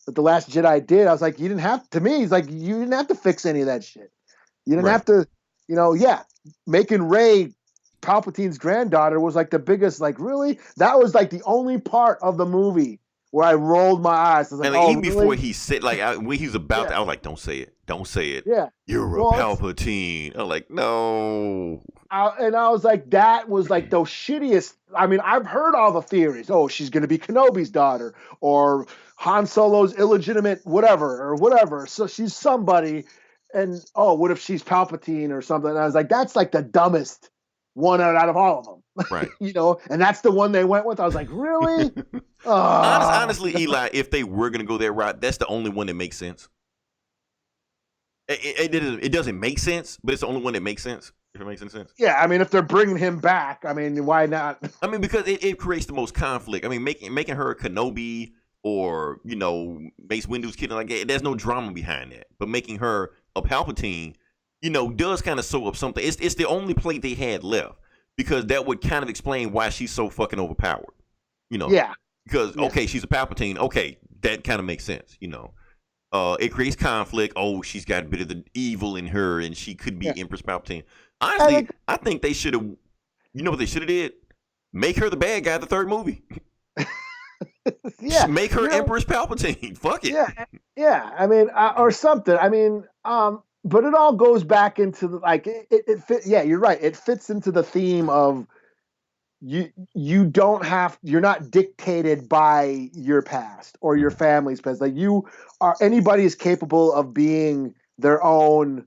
that The Last Jedi did, I was like, you didn't have to fix any of that shit. You didn't have to, making Rey Palpatine's granddaughter was like the biggest, like, really? That was like the only part of the movie where I rolled my eyes. I was like, And oh, even before really? he said, like, when he was about Yeah. to, I was like, don't say it. Don't say it. Yeah. You're a Well, Palpatine. I'm like, no. and I was like, that was like the shittiest. I mean, I've heard all the theories. Oh, she's going to be Kenobi's daughter, or Han Solo's illegitimate whatever, or whatever. So she's somebody. And oh, what if she's Palpatine or something? And I was like, that's like the dumbest one out of all of them. Right. You know, and that's the one they went with. I was like, really? Honestly, Eli, if they were going to go that route, that's the only one that makes sense. It doesn't make sense, but it's the only one that makes sense. If it makes any sense. Yeah, I mean, if they're bringing him back, I mean, why not? I mean, because it creates the most conflict. I mean, making her a Kenobi or, you know, Mace Windu's kid, like, there's no drama behind that. But making her a Palpatine, you know, does kind of sew up something. It's the only plate they had left, because that would kind of explain why she's so fucking overpowered. You know? Yeah. Because, okay, she's a Palpatine. Okay, that kind of makes sense, you know. It creates conflict. Oh, she's got a bit of the evil in her, and she could be Empress Palpatine. Honestly, I think they should have. You know what they should have did? Make her the bad guy of the third movie. Yeah, make her Empress Palpatine. Fuck it. Yeah. I mean, or something. I mean, but it all goes back into the, like it fit. Yeah, you're right. It fits into the theme of you don't have, you're not dictated by your past or your family's past. Like anybody is capable of being their own,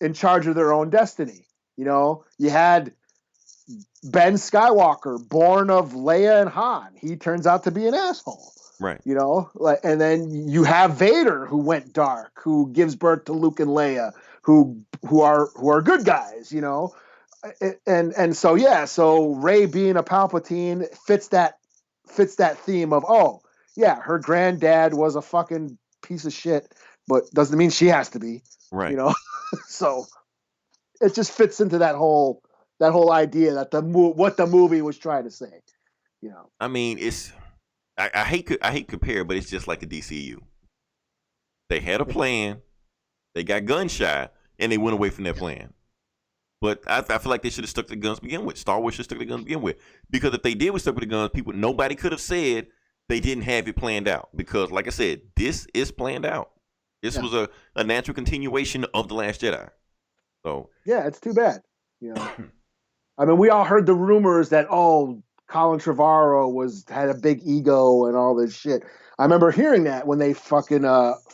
in charge of their own destiny. You know, you had Ben Skywalker, born of Leia and Han. He turns out to be an asshole. Right. You know, like, and then you have Vader, who went dark, who gives birth to Luke and Leia, who are good guys, you know. And so so Rey being a Palpatine fits that theme of, oh, yeah, her granddad was a fucking piece of shit, but doesn't mean she has to be. Right. You know. So it just fits into that whole idea that what the movie was trying to say, you know. I mean, I hate compare, but it's just like the DCU. They had a plan, they got gun shy, and they went away from their plan. But I feel like they should have stuck to the guns to begin with. Star Wars should have stuck to the guns to begin with, because if they did stuck with the guns, nobody could have said they didn't have it planned out. Because, like I said, this is planned out. This was a natural continuation of The Last Jedi. So yeah, it's too bad. You know, I mean, we all heard the rumors that Colin Trevarrow had a big ego and all this shit. I remember hearing that when they fucking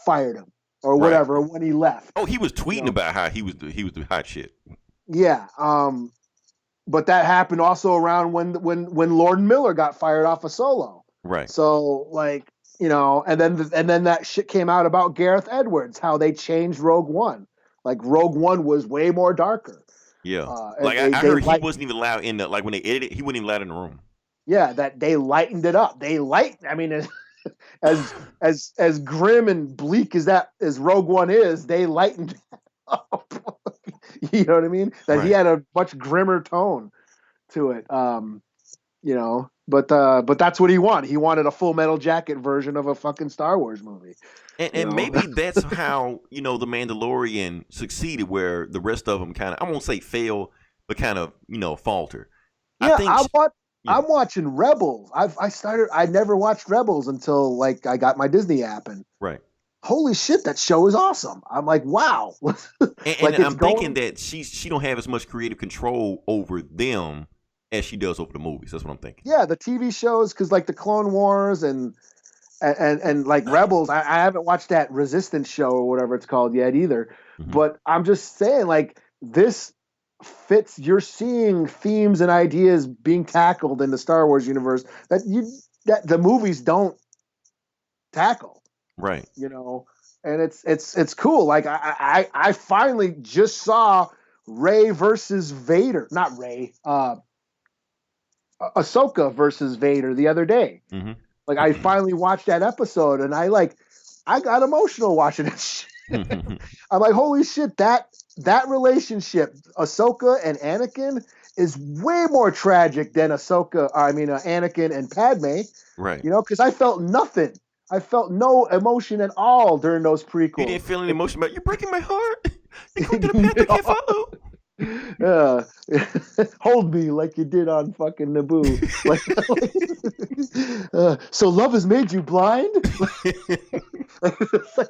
fired him or whatever, when he left. Oh, he was tweeting about how he was the hot shit. Yeah, but that happened also around when Lord Miller got fired off of Solo. Right. So, like, you know, and then that shit came out about Gareth Edwards, how they changed Rogue One. Like, Rogue One was way more darker. Yeah. I heard he wasn't even allowed in when they edited, he wasn't even allowed in the room. Yeah, that they lightened it up. I mean, as grim and bleak as Rogue One is, they lightened it up. You know what I mean? That he had a much grimmer tone to it. You know, but that's what he wanted. He wanted a Full Metal Jacket version of a fucking Star Wars movie. And maybe that's how, you know, The Mandalorian succeeded, where the rest of them kind of, I won't say fail, but kind of, you know, falter. Yeah, I'm watching Rebels. I never watched Rebels until, like, I got my Disney app, and holy shit, that show is awesome. I'm like, wow. And I'm thinking that she don't have as much creative control over them as she does over the movies. That's what I'm thinking. Yeah, the TV shows, because like the Clone Wars and like Rebels, I haven't watched that Resistance show or whatever it's called yet either. Mm-hmm. But I'm just saying, like, this fits. You're seeing themes and ideas being tackled in the Star Wars universe that the movies don't tackle. Right. You know, and it's cool. Like, I finally just saw Rey versus Vader. Not Rey. Ahsoka versus Vader the other day. Mm-hmm. Like, I finally watched that episode, and I got emotional watching it. I'm like, holy shit, that relationship, Ahsoka and Anakin, is way more tragic than Anakin and Padme. Right. You know, because I felt nothing. I felt no emotion at all during those prequels. You didn't feel any emotion about, you're breaking my heart. You're going to the path I can't follow. Yeah. Hold me like you did on fucking Naboo. Like, so love has made you blind. It's like,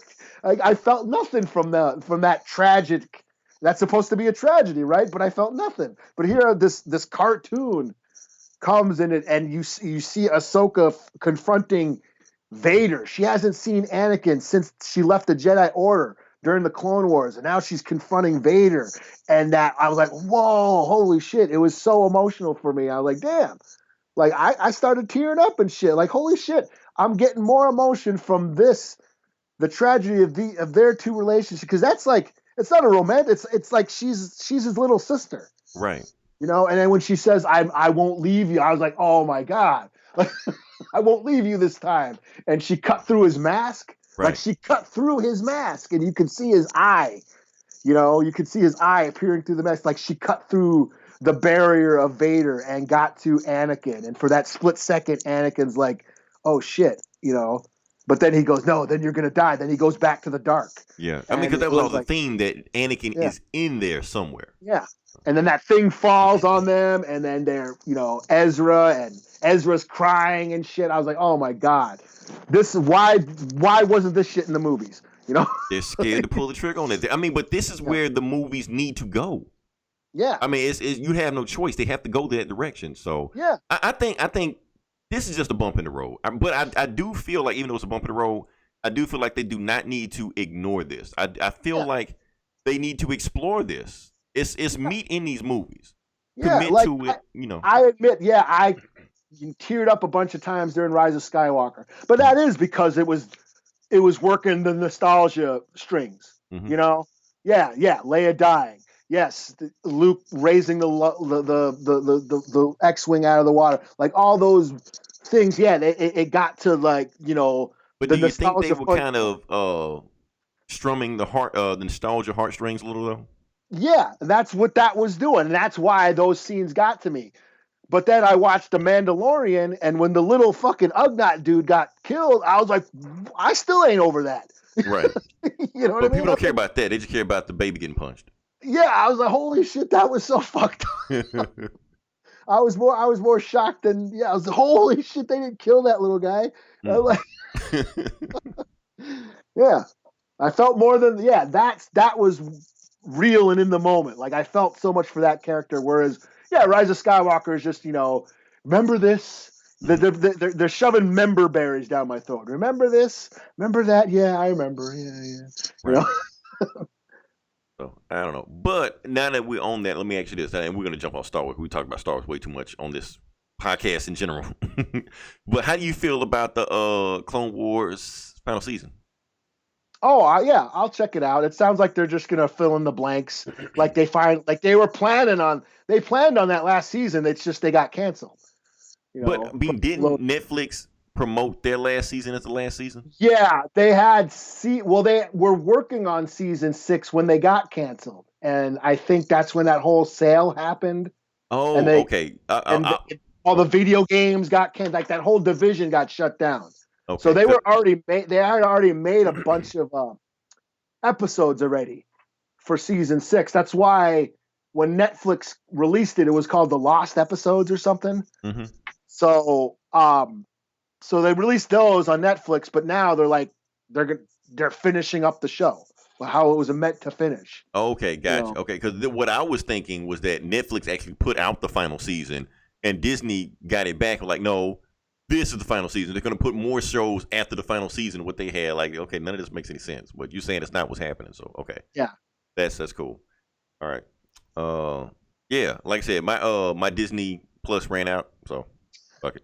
I felt nothing from that tragic. That's supposed to be a tragedy, right? But I felt nothing. But here, this cartoon comes in it, and you see Ahsoka confronting Vader. She hasn't seen Anakin since she left the Jedi Order during the Clone Wars, and now she's confronting Vader. And that I was like, whoa, holy shit! It was so emotional for me. I was like, damn. Like I started tearing up and shit. Like, holy shit, I'm getting more emotion from this, the tragedy of their two relationships, because that's like, it's not a romance. It's like she's his little sister, Right. you know. And then when she says, I won't leave you, I was like, oh my god, like I won't leave you this time. And she cut through his mask, like Right. she cut through his mask, and you can see his eye. You know, you could see his eye appearing through the mask, like she cut through the barrier of Vader and got to Anakin. And for that split second, Anakin's like, "Oh shit," you know. But then he goes, "No, then you're gonna die." Then he goes back to the dark. Yeah. I mean, And because it that was all was the like, theme that Anakin yeah, is in there somewhere. yeah. And then that thing falls on them, and then they're, Ezra's crying and shit. I was like, "Oh my god, this why wasn't this shit in the movies?" You know? They're scared to pull the trigger on it. I mean, but this is Yeah. where the movies need to go. Yeah. I mean, you have no choice. They have to go that direction. So Yeah. I think this is just a bump in the road. But I do feel like, even though it's a bump in the road, I do feel like they do not need to ignore this. I feel Yeah. like they need to explore this. It's meat in these movies. Yeah, Commit like to it. You know. I admit, yeah, I teared up a bunch of times during Rise of Skywalker, but that is because it was working the nostalgia strings, Mhm. you know. Yeah, yeah, Leia dying. Yes, Luke raising the X-wing out of the water, like all those things. Yeah, it got to, like, But the do you think they nostalgia were fun. kind of strumming the nostalgia heartstrings a little though? Yeah, that's what that was doing. And that's why those scenes got to me. But then I watched The Mandalorian, and when the little fucking Ugnaught dude got killed, I was like, I still ain't over that. Right. You know what I But mean? people I don't was care like, about that. They just care about the baby getting punched. yeah, I was like, holy shit, that was so fucked up. I was more shocked than, yeah. I was like, holy shit, they didn't kill that little guy. I was like, yeah, I felt more than, yeah. That was real and in the moment. Like, I felt so much for that character. Whereas, yeah, Rise of Skywalker is just, remember this. They're shoving member berries down my throat. Remember this? Remember that? Yeah, I remember. Yeah, yeah. You Right. know? So I don't know. But now that we're on that, let me ask you this, and we're gonna jump on Star Wars. We talk about Star Wars way too much on this podcast in general. But how do you feel about the Clone Wars final season? Oh, yeah, I'll check it out. It sounds like they're just gonna fill in the blanks, like they were planning on. They planned on that last season. It's just they got canceled. But I mean, didn't Load. Netflix promote their last season as the last season? Yeah, they had well, they were working on season 6 when they got canceled, and I think that's when that whole sale happened, and Oh, they okay. and all the Oh, video games got canceled. Like, that whole division got shut down. So okay. they were already made. They had already made a bunch of episodes already for season 6. That's why when Netflix released it, it was called the Lost Episodes or something. Mm-hmm. So, so they released those on Netflix, but now they're finishing up the show, how it was meant to finish. Okay, You gotcha. know? Okay, because what I was thinking was that Netflix actually put out the final season, and Disney got it back. Like, no, this is the final season. They're going to put more shows after the final season. What they had, like, okay, none of this makes any sense. But you're saying it's not what's happening. So, okay, Yeah. that's cool. All right. Yeah, like I said, my Disney Plus ran out, so fuck it.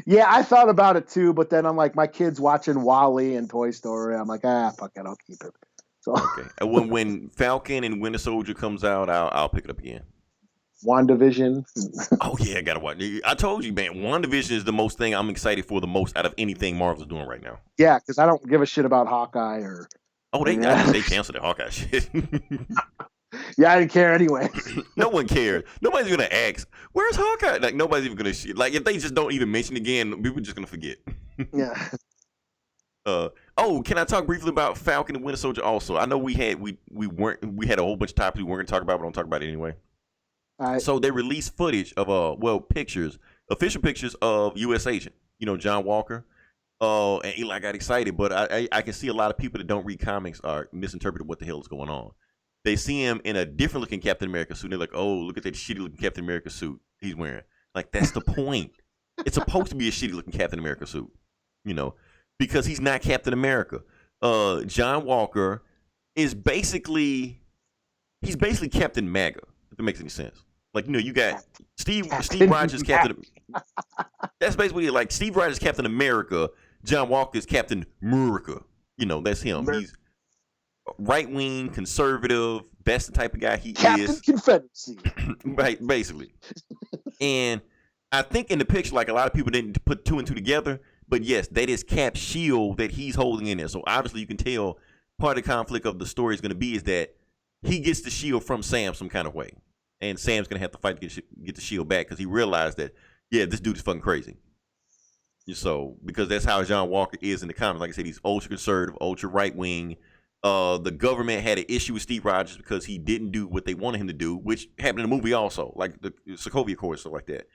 Yeah, I thought about it too, but then I'm like, my kid's watching Wall-E and Toy Story. I'm like, fuck it, I'll keep it. So Okay, and when Falcon and Winter Soldier comes out, I'll pick it up again. WandaVision. Oh yeah, I gotta watch. I told you, man. WandaVision is the most thing I'm excited for the most out of anything Marvel's doing right now. Yeah, because I don't give a shit about Hawkeye or. Oh, I think they canceled the Hawkeye shit. Yeah, I didn't care anyway. No one cares. Nobody's gonna ask, "Where's Hawkeye?" Like, nobody's even gonna like, if they just don't even mention it again, people are just gonna forget. Yeah. Oh, can I talk briefly about Falcon and Winter Soldier? Also, I know we had a whole bunch of topics we weren't going to talk about, but I'm talk about it anyway. All right. So they released footage of pictures, official pictures of U.S. Agent. John Walker. And Eli got excited, but I can see a lot of people that don't read comics are misinterpreting what the hell is going on. They see him in a different looking Captain America suit. And they're like, oh, look at that shitty looking Captain America suit he's wearing. Like, that's the point. It's supposed to be a shitty looking Captain America suit, because he's not Captain America. John Walker is basically Captain MAGA, if that makes any sense. Like, you got Steve Rogers Captain. That's basically like Steve Rogers Captain America. John Walker is Captain America. That's him. He's right wing, conservative. That's the type of guy he Captain is. Confederacy. Right, basically. And I think in the picture, like, a lot of people didn't put two and two together. But yes, that is Cap's shield that he's holding in there. So obviously you can tell part of the conflict of the story is going to be is that he gets the shield from Sam some kind of way. And Sam's going to have to fight to get the shield back because he realized that, yeah, this dude is fucking crazy. So, because that's how John Walker is in the comics. Like I said, he's ultra conservative, ultra right wing. The government had an issue with Steve Rogers because he didn't do what they wanted him to do, which happened in the movie also, like the Sokovia Accords, stuff like that.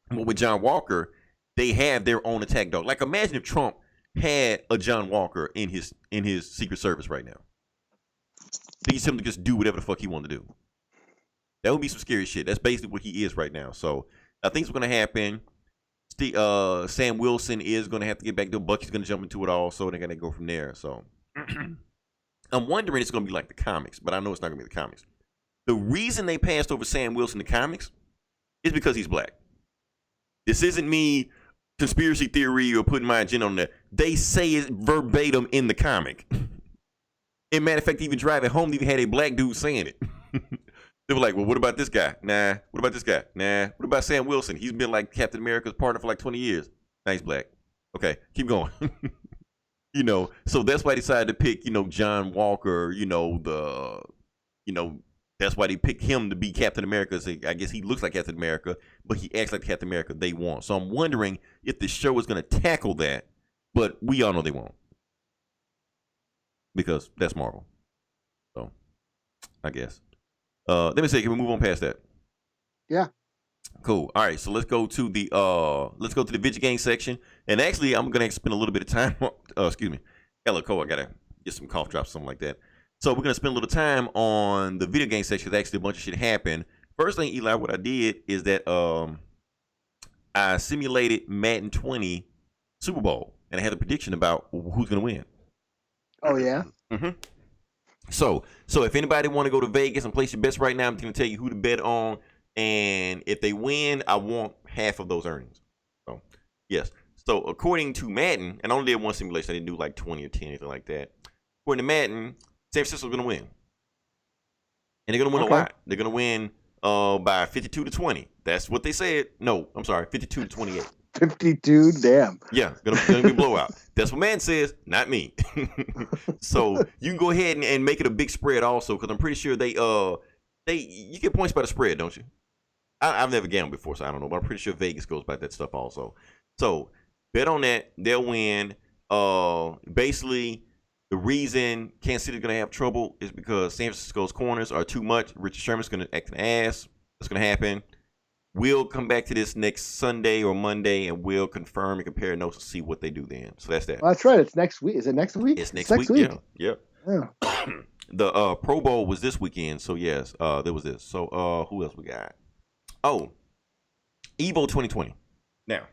But with John Walker, they have their own attack dog. Like, imagine if Trump had a John Walker in his Secret Service right now. They just him to just do whatever the fuck he wanted to do. That would be some scary shit. That's basically what he is right now. So I think what's going to happen. Sam Wilson is going to have to get back to Bucky's going to jump into it all. So they're going to go from there. So I'm wondering it's going to be like the comics, but I know it's not going to be the comics. The reason they passed over Sam Wilson in the comics is because he's black. This isn't me conspiracy theory or putting my agenda on there. They say it verbatim in the comic. And matter of fact, even driving home, they even had a black dude saying it. They were like, well, what about this guy? Nah. What about this guy? Nah. What about Sam Wilson? He's been like Captain America's partner for like 20 years. Nah, he's black. Okay, keep going. So that's why they decided to pick, John Walker, that's why they picked him to be Captain America. So I guess he looks like Captain America, but he acts like Captain America they want. So I'm wondering if the show is going to tackle that, but we all know they won't. Because that's Marvel. So, I guess. Let me see. Can we move on past that? Yeah. Cool. All right. So let's go to the video game section. And actually, I'm gonna spend a little bit of time. Excuse me. Hello, Cole. I gotta get some cough drops, something like that. So we're gonna spend a little time on the video game section. Actually, a bunch of shit happened. First thing, Eli, what I did is that I simulated Madden 20 Super Bowl, and I had a prediction about who's gonna win. Oh yeah. Mm-hmm. So if anybody want to go to Vegas and place your bets right now, I'm going to tell you who to bet on, and if they win, I want half of those earnings. So yes. So according to Madden, and I only did one simulation, I didn't do like 20 or 10, anything like that. According to Madden, San Francisco's going to win, and they're going to win a lot. They're going to win by 52-20. That's what they said. No, I'm sorry, 52-28. 52, damn. Yeah, gonna be a blowout. That's what man says, not me. So you can go ahead and make it a big spread also, because I'm pretty sure you get points by the spread, don't you? I've never gambled before, so I don't know, but I'm pretty sure Vegas goes by that stuff also. So bet on that, they'll win. Basically, the reason Kansas City's gonna have trouble is because San Francisco's corners are too much. Richard Sherman's gonna act an ass. That's gonna happen. We'll come back to this next Sunday or Monday, and we'll confirm and compare notes to see what they do then. So that's that. Well, that's right. It's next week. Is it next week? It's next week. Yeah. The Pro Bowl was this weekend. So, yes, there was this. So, who else we got? Oh, Evo 2020. Now,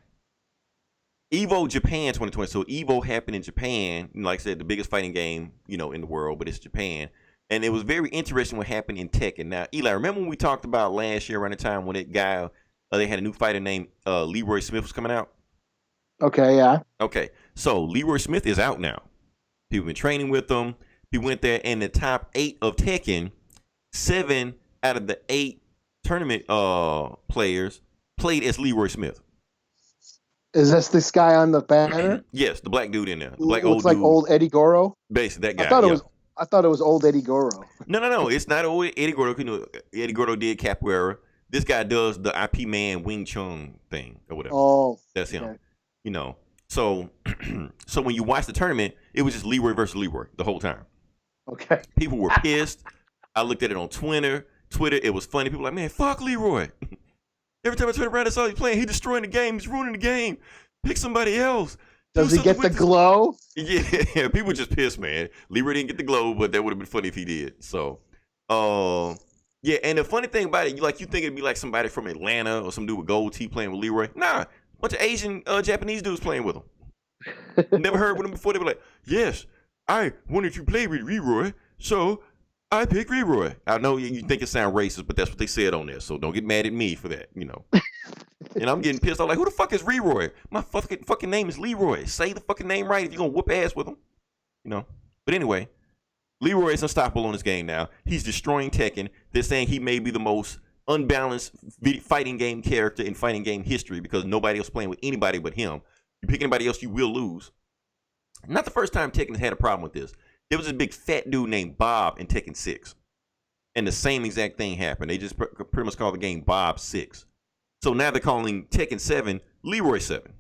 Evo Japan 2020. So, Evo happened in Japan. Like I said, the biggest fighting game, in the world, but it's Japan. And it was very interesting what happened in Tekken. Now, Eli, remember when we talked about last year around the time when that guy, they had a new fighter named Leroy Smith was coming out? Okay, yeah. Okay, so Leroy Smith is out now. People been training with him. He went there in the top 8 of Tekken. 7 out of the 8 tournament players played as Leroy Smith. Is this guy on the banner? Yes, the black dude in there. The black looks like old Eddie Goro? Basically, that guy. I thought it was old Eddie Goro. No. It's not old Eddie Goro. Eddie Goro did capoeira. This guy does the IP man Wing Chun thing or whatever. Oh, that's him. Okay. So So when you watch the tournament, it was just Leroy versus Leroy the whole time. Okay. People were pissed. I looked at it on Twitter. It was funny. People were like, man, fuck Leroy. Every time I turn around, I saw he's playing. He's destroying the game. He's ruining the game. Pick somebody else. Does he get the glow? Yeah, people were just pissed, man. Leroy didn't get the glow, but that would have been funny if he did. So, yeah, and the funny thing about it, you think it'd be like somebody from Atlanta or some dude with gold teeth playing with Leroy. Nah, bunch of Asian, Japanese dudes playing with him. Never heard with him before. They were like, yes, I wanted to play with Leroy, so I picked Leroy. I know you think it sounds racist, but that's what they said on there. So don't get mad at me for that, And I'm getting pissed. I'm like, who the fuck is Leroy? My fucking name is Leroy. Say the fucking name right if you're gonna whoop ass with him, But anyway, Leroy is unstoppable on this game now. He's destroying Tekken. They're saying he may be the most unbalanced fighting game character in fighting game history because nobody else playing with anybody but him. You pick anybody else, you will lose. Not the first time Tekken has had a problem with this. There was this big fat dude named Bob in Tekken 6. And the same exact thing happened. They just pretty much called the game Bob 6. So now they're calling Tekken 7 Leroy 7.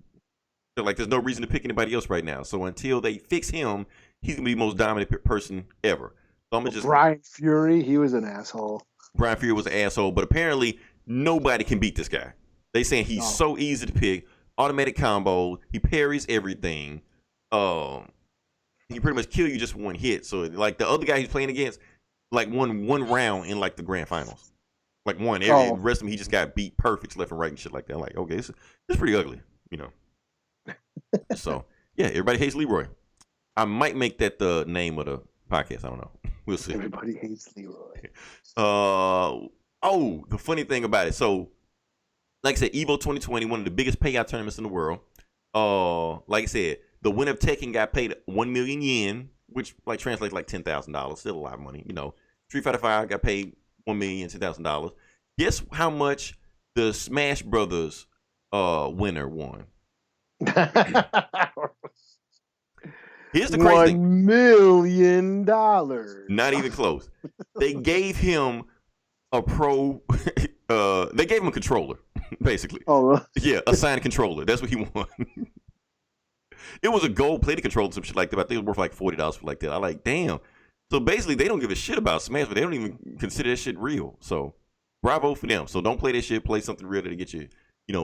They're like, there's no reason to pick anybody else right now. So until they fix him, he's going to be the most dominant person ever. So I'm just Brian Fury, he was an asshole. Brian Fury was an asshole, but apparently nobody can beat this guy. They saying he's so easy to pick. Automatic combo. He parries everything. He pretty much kill you just one hit. So like the other guy he's playing against, like one round in like the grand finals, like one. The rest of him he just got beat perfect left and right and shit like that. I'm like, okay, it's pretty ugly, So yeah, everybody hates Leroy. I might make that the name of the podcast. I don't know. We'll see. Everybody hates Leroy. The funny thing about it. So, like I said, Evo 2020, one of the biggest payout tournaments in the world. Like I said, the winner of Tekken got paid 1 million yen, which like translates like $10,000. Still a lot of money, Street Fighter 5 got paid $1,010,000. Guess how much the Smash Brothers winner won? Here's the crazy thing. $1 million. Not even close. They gave him a they gave him a controller, basically. Oh, yeah, a signed controller. That's what he won. It was a gold-plated controller, some shit like that. I think it was worth like $40 for like that. I like, damn. So basically, they don't give a shit about Smash, but they don't even consider that shit real. So, bravo for them. So don't play that shit. Play something real to get you,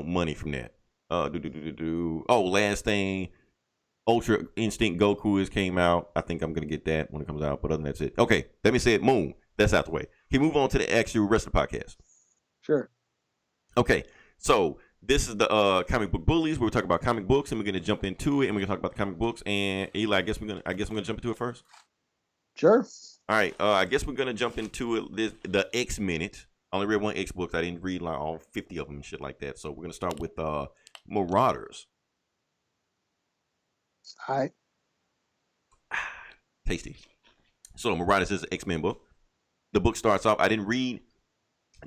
money from that. Oh, last thing. Ultra Instinct Goku came out. I think I'm gonna get that when it comes out. But other than that's it. Okay, let me say it. Moon. That's out the way. Can we move on to the actual rest of the podcast? Sure. Okay, so this is the comic book bullies. We're talking about comic books, and we're gonna jump into it, and we're gonna talk about the comic books. And Eli, I guess I'm gonna jump into it first. Sure. All right. I guess we're gonna jump into it. The X Minute. I only read one X book. I didn't read like all 50 of them and shit like that. So we're gonna start with Marauders. All right. Tasty. So Marauders is an X-Men book. The book starts off. I didn't read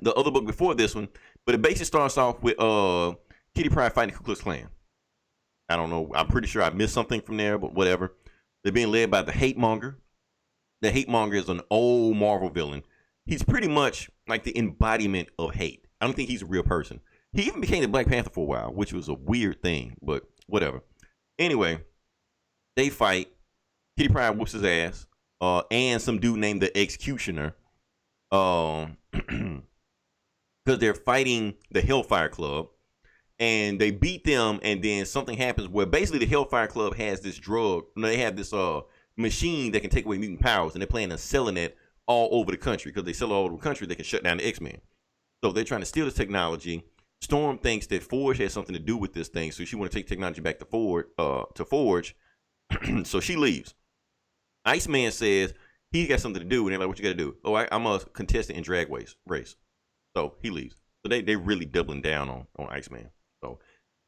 the other book before this one, but it basically starts off with Kitty Pryde fighting the Ku Klux Klan. I don't know. I'm pretty sure I missed something from there, but whatever. They're being led by the Hate Monger. The Hate Monger is an old Marvel villain. He's pretty much like the embodiment of hate. I don't think he's a real person. He even became the Black Panther for a while, which was a weird thing, but whatever. Anyway, they fight. Kitty Pryde whoops his ass. And some dude named the Executioner. Because they're fighting the Hellfire Club. And they beat them, and then something happens where basically the Hellfire Club has this drug. They have this machine that can take away mutant powers, and they're planning on selling it all over the country. Because they sell it all over the country, they can shut down the X-Men. So they're trying to steal this technology. Storm thinks that Forge has something to do with this thing, so she want to take technology back to Forge. So she leaves. Iceman says he got something to do, and they're like, "What you got to do?" "Oh, I'm a contestant in drag race." So he leaves. So they really doubling down on Iceman. So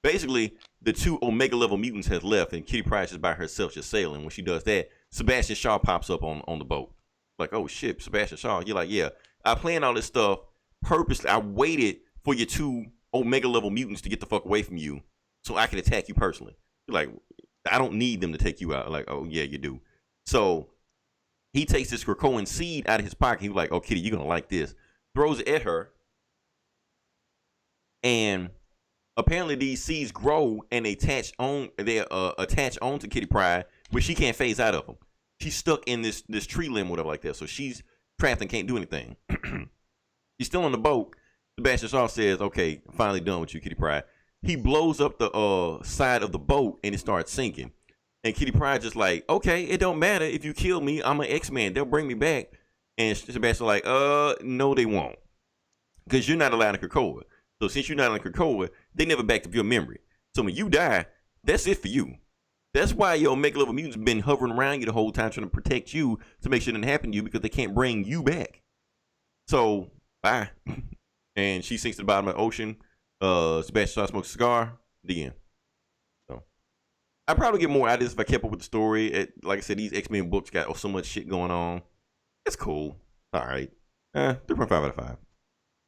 basically, the two Omega level mutants has left, and Kitty Pryde is by herself just sailing. When she does that, Sebastian Shaw pops up on the boat. Like, oh shit, Sebastian Shaw. You're like, yeah, I planned all this stuff purposely. I waited for your two Omega level mutants to get the fuck away from you, so I can attack you personally. You're like, I don't need them to take you out. Like, oh yeah, you do. So he takes this Krakoan seed out of his pocket. He's like, oh Kitty, you're gonna like this. Throws it at her, and Apparently, these seeds grow and they attach onto Kitty Pryde, where she can't phase out of them. She's stuck in this tree limb, whatever like that. So she's trapped and can't do anything. He's still on the boat. Sebastian Shaw says, "Okay, I'm finally done with you, Kitty Pryde." He blows up the side of the boat and it starts sinking. And Kitty Pryde just like, "Okay, it don't matter if you kill me. I'm an X-Man. They'll bring me back." And Sebastian's like, no, they won't, because you're not allowed in Krakoa. So since you're not in Krakoa, they never backed up your memory. So when you die, that's it for you. That's why your Omega level mutants been hovering around you the whole time, trying to protect you to make sure it didn't happen to you, because they can't bring you back. So bye. And she sinks to the bottom of the ocean. Sebastian Shaw smokes a cigar. The end. So I'd probably get more out of this if I kept up with the story. Like I said, these X-Men books got so much shit going on. It's cool. All right. 3.5 out of 5.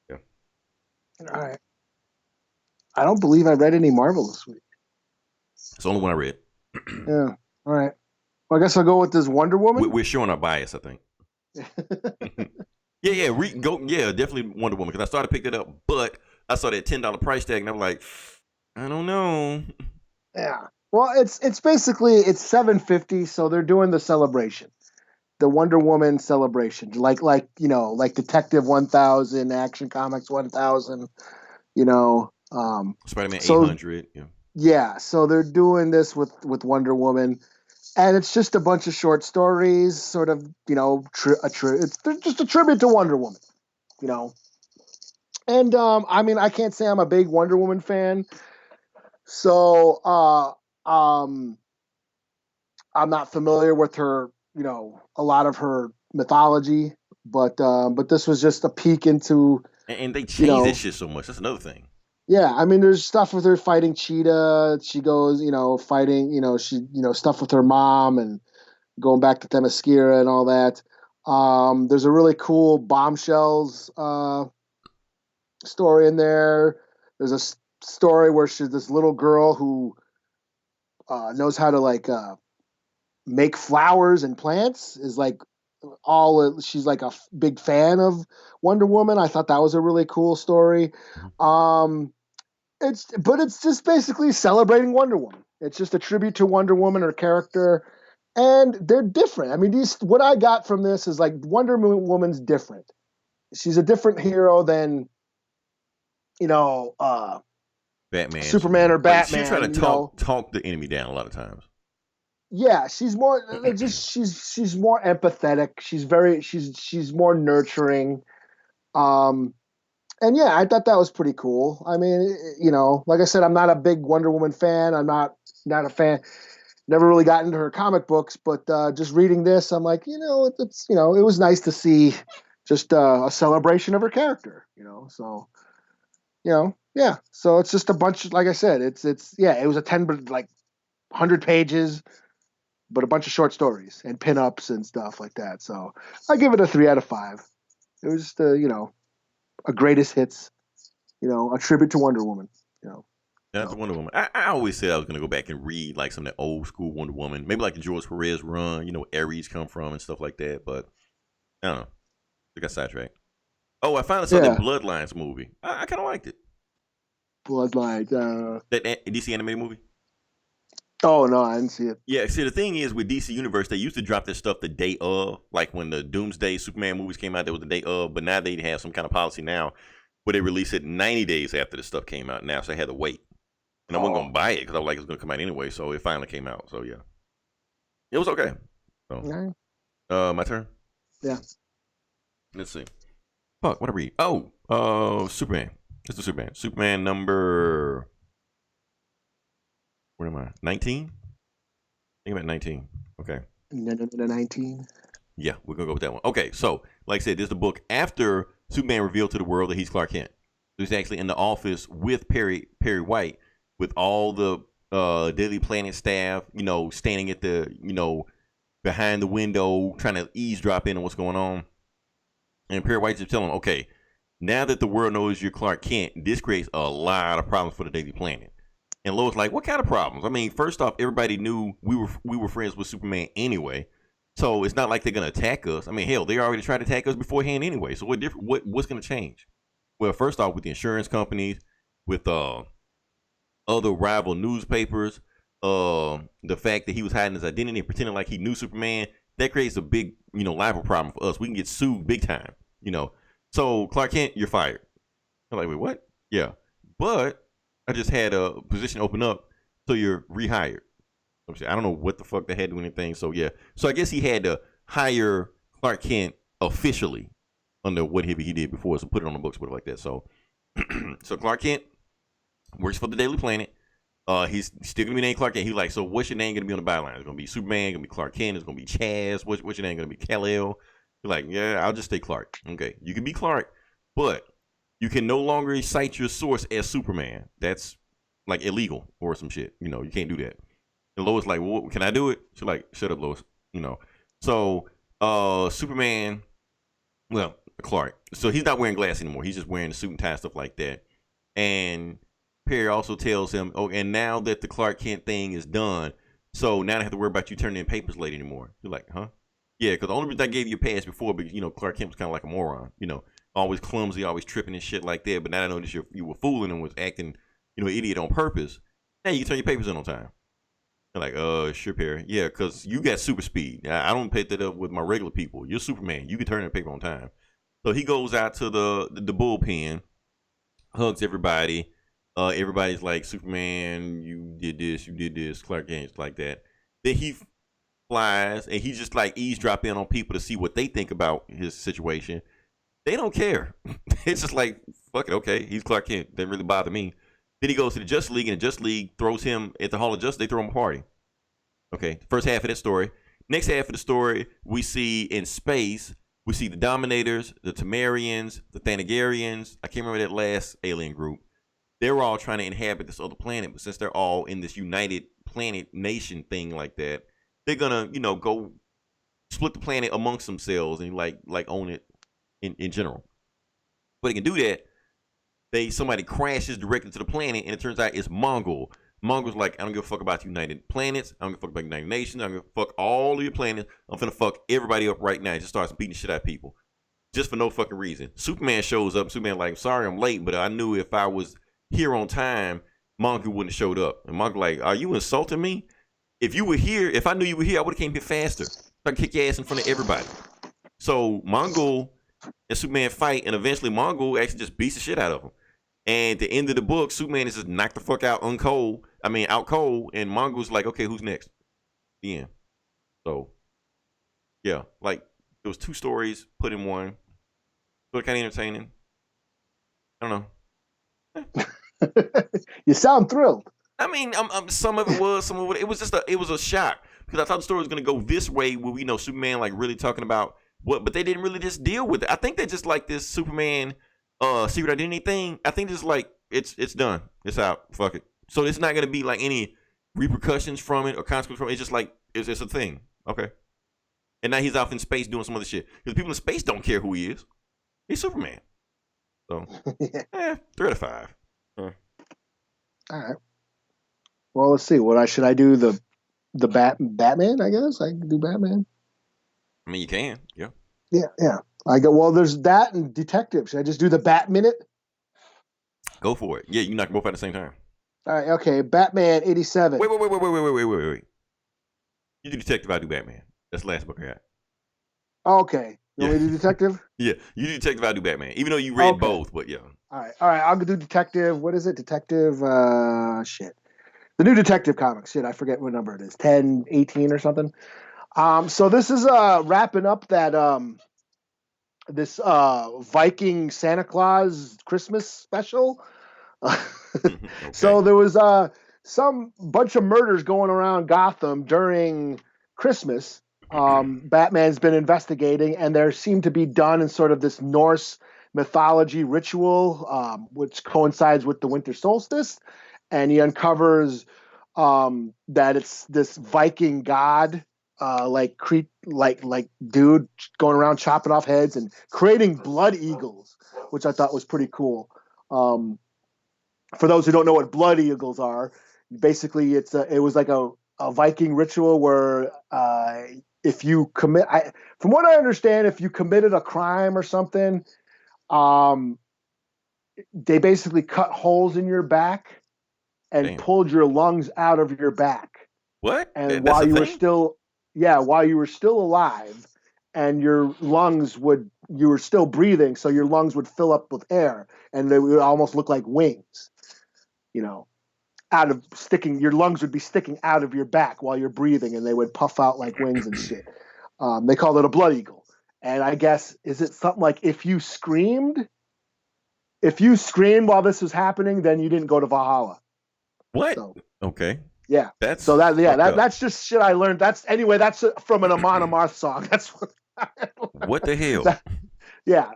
Yeah. All right. I don't believe I read any Marvel this week. It's the only one I read. Yeah. All right. Well, I guess I'll go with this Wonder Woman. We're showing our bias, I think. Yeah, definitely Wonder Woman, because I started to pick that up, but I saw that $10 price tag and I'm like, I don't know. Yeah. Well, it's basically it's $7.50, so they're doing the celebration. The Wonder Woman celebration, like Detective 1000, Action Comics 1000, Spider-Man 800, yeah. Yeah, so they're doing this with Wonder Woman, and it's just a bunch of short stories, sort of, it's just a tribute to Wonder Woman, And I mean, I can't say I'm a big Wonder Woman fan, so I'm not familiar with her, a lot of her mythology, but this was just a peek into. And they changed this shit so much. That's another thing. Yeah, I mean, there's stuff with her fighting Cheetah. She goes, fighting, stuff with her mom and going back to Themyscira and all that. There's a really cool Bombshells story in there. There's a story where she's this little girl who knows how to make flowers and plants. She's like a big fan of Wonder Woman. I thought that was a really cool story. It's just basically celebrating Wonder Woman. It's just a tribute to Wonder Woman, her character, and they're different. I mean, what I got from this is like Wonder Woman's different. She's a different hero than, Batman, Superman, or Batman. She's trying to talk the enemy down a lot of times. Yeah, she's more she's more empathetic. She's more nurturing. And yeah, I thought that was pretty cool. I mean, like I said, I'm not a big Wonder Woman fan. I'm not a fan. Never really got into her comic books, but just reading this, I'm like, it was nice to see just a celebration of her character. So, yeah. So it's just a bunch. Like I said, it was a 100 pages, but a bunch of short stories and pinups and stuff like that. So I give it a 3 out of 5. It was just a greatest hits, a tribute to Wonder Woman. That's Wonder Woman. I always said I was going to go back and read like some of the old school Wonder Woman, maybe like the George Perez run, Ares come from and stuff like that. But I don't know. I got sidetracked. Oh, I finally saw that Bloodlines movie. I kind of liked it. Bloodlines. That DC animated movie? Oh, no, I didn't see it. Yeah, see, the thing is with DC Universe, they used to drop this stuff the day of. Like when the Doomsday Superman movies came out, that was the day of. But now they have some kind of policy now where they release it 90 days after the stuff came out now. So I had to wait. And I wasn't going to buy it because I was like, it was going to come out anyway. So it finally came out. So yeah. It was okay. So, my turn? Yeah. Let's see. Fuck, what I read? Oh, Superman. It's the Superman. Superman number... Where am I? 19? I think I'm at 19. Okay. 19? Yeah, we're going to go with that one. Okay, so, like I said, this is the book after Superman revealed to the world that he's Clark Kent. He's actually in the office with Perry White, with all the Daily Planet staff, standing at the, behind the window, trying to eavesdrop in on what's going on. And Perry White just telling him, okay, now that the world knows you're Clark Kent, this creates a lot of problems for the Daily Planet. And Lois like, what kind of problems? I mean, first off, everybody knew we were friends with Superman anyway, so it's not like they're gonna attack us. I mean, hell, they already tried to attack us beforehand anyway. So what's gonna change? Well, first off, with the insurance companies, with other rival newspapers. The fact that he was hiding his identity and pretending like he knew Superman, that creates a big, libel problem for us. We can get sued big time. So Clark Kent, you're fired. I'm like, wait, what? Yeah. But I just had a position open up, so you're rehired. I don't know what the fuck they had to do anything. So yeah. So I guess he had to hire Clark Kent officially under whatever he did before, so put it on the books, whatever like that. So so Clark Kent works for the Daily Planet. He's still gonna be named Clark Kent. He's like, so what's your name gonna be on the byline? It's gonna be Superman, gonna be Clark Kent, it's gonna be Chaz. What's your name gonna be? Kal-El. You're like, yeah, I'll just stay Clark. Okay, you can be Clark, but you can no longer cite your source as Superman. That's like illegal or some shit. You can't do that. And Lois like, well, can I do it? She's like, shut up, Lois. So Superman, well, Clark. So he's not wearing glasses anymore. He's just wearing the suit and tie, stuff like that. And Perry also tells him, oh, and now that the Clark Kent thing is done, so now I don't have to worry about you turning in papers late anymore. You're like, huh? Yeah, because the only reason I gave you a pass before, because, Clark Kent was kind of like a moron, always clumsy, always tripping and shit like that. But now I know that you were fooling and was acting, idiot on purpose. Now you can turn your papers in on time. They're like, sure, Perry. Yeah, because you got super speed. I don't pick that up with my regular people. You're Superman. You can turn in paper on time. So he goes out to the bullpen, hugs everybody. Everybody's like, Superman, you did this, Clark Kent, like that. Then he flies and he's just like eavesdropping on people to see what they think about his situation. They don't care. It's just like, fuck it, okay, he's Clark Kent. Doesn't really bother me. Then he goes to the Justice League, and the Justice League throws him at the Hall of Justice. They throw him a party. Okay, first half of that story. Next half of the story, we see in space, we see the Dominators, the Temerians, the Thanagarians. I can't remember that last alien group. They're all trying to inhabit this other planet, but since they're all in this united planet nation thing like that, they're gonna, go split the planet amongst themselves and like own it in general. But they can do that. Somebody crashes directly to the planet, and it turns out it's Mongol. Mongol's like, I don't give a fuck about United Planets. I don't give a fuck about United Nations. I don't give a fuck all of your planets. I'm finna fuck everybody up right now. He just starts beating the shit out of people. Just for no fucking reason. Superman shows up. Superman like, sorry I'm late, but I knew if I was here on time, Mongol wouldn't have showed up. And Mongol like, are you insulting me? If you were here, if I knew you were here, I would have came here faster. So I can kick your ass in front of everybody. So Mongol and Superman fight, and eventually Mongol actually just beats the shit out of him. And at the end of the book, Superman is just knocked the fuck out out cold, and Mongol's like, okay, who's next? The end. So, yeah, like, there was 2 stories put in one. So kind of entertaining. I don't know. You sound thrilled. I mean, some of it was, it was just it was a shock. Because I thought the story was going to go this way, where we know Superman, like, really talking about but they didn't really just deal with it. I think they just like this Superman secret identity thing. I think it's like it's done. It's out. Fuck it. So it's not gonna be like any repercussions from it or consequences from it. It's just like it's a thing. Okay. And now he's off in space doing some other shit. Because people in space don't care who he is. He's Superman. So 3 out of 5. All right. Well, let's see. Should I do the Batman? I guess I can do Batman. I mean, you can. Yeah. Yeah. There's that and Detective. Should I just do the Bat Minute? Go for it. Yeah, you can knock them both out at the same time. All right, okay. Batman 87. Wait. You do Detective, I do Batman. That's the last book I got. Okay. You want me to do Detective? Yeah, you do Detective, I do Batman. Even though you read both, but yeah. All right. I'll do Detective. What is it? Detective, shit. The new Detective comics. Shit, I forget what number it is. 10, 18 or something. So this is wrapping up that this Viking Santa Claus Christmas special. Okay. So there was some bunch of murders going around Gotham during Christmas. Batman's been investigating, and there seem to be done in sort of this Norse mythology ritual, which coincides with the winter solstice. And he uncovers that it's this Viking god, like dude going around chopping off heads and creating blood eagles, which I thought was pretty cool. For those who don't know what blood eagles are, basically it was like a Viking ritual where if you commit, from what I understand, if you committed a crime or something, they basically cut holes in your back and Damn. pulled your lungs out of your back. What? And That's while a you were thing? still alive, and you were still breathing, so your lungs would fill up with air, and they would almost look like wings, your lungs would be sticking out of your back while you're breathing, and they would puff out like wings and shit. They called it a blood eagle. And I guess, is it something like if you screamed while this was happening, then you didn't go to Valhalla. What? So, Okay. yeah. That's that's just shit I learned. That's from an Amon Amarth song. That's what the hell? Yeah.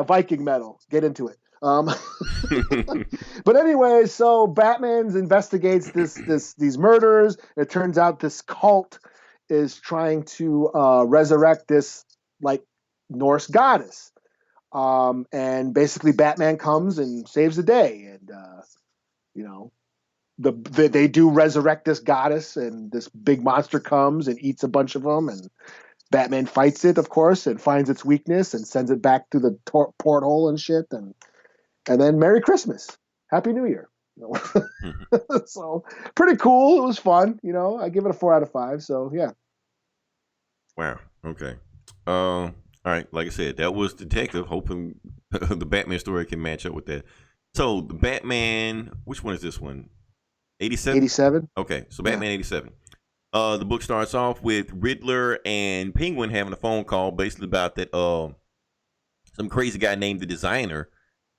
Viking metal. Get into it. But anyway, so Batman investigates these murders. It turns out this cult is trying to resurrect this like Norse goddess. And basically Batman comes and saves the day. And, they do resurrect this goddess, and this big monster comes and eats a bunch of them. And Batman fights it, of course, and finds its weakness and sends it back to the porthole and shit. And then Merry Christmas. Happy New Year. So pretty cool. It was fun. I give it a 4 out of 5. So yeah. Wow. Okay. All right. Like I said, that was Detective. Hoping the Batman story can match up with that. So the Batman, which one is this one? 87? 87. Okay. So Batman 87. The book starts off with Riddler and Penguin having a phone call basically about that some crazy guy named the Designer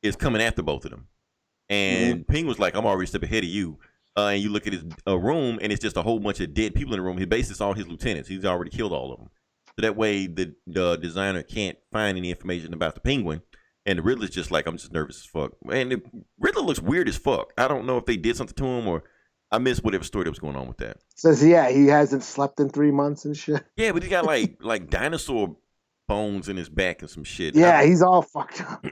is coming after both of them. And Penguin's like, I'm already a step ahead of you. And you look at his room, and it's just a whole bunch of dead people in the room. He basically all his lieutenants. He's already killed all of them. So that way, the Designer can't find any information about the Penguin. And the Riddler's just like, I'm just nervous as fuck. And the Riddler looks weird as fuck. I don't know if they did something to him or I missed whatever story that was going on with that. Says, he hasn't slept in 3 months and shit. Yeah, but he got like dinosaur bones in his back and some shit. Yeah, he's all fucked up.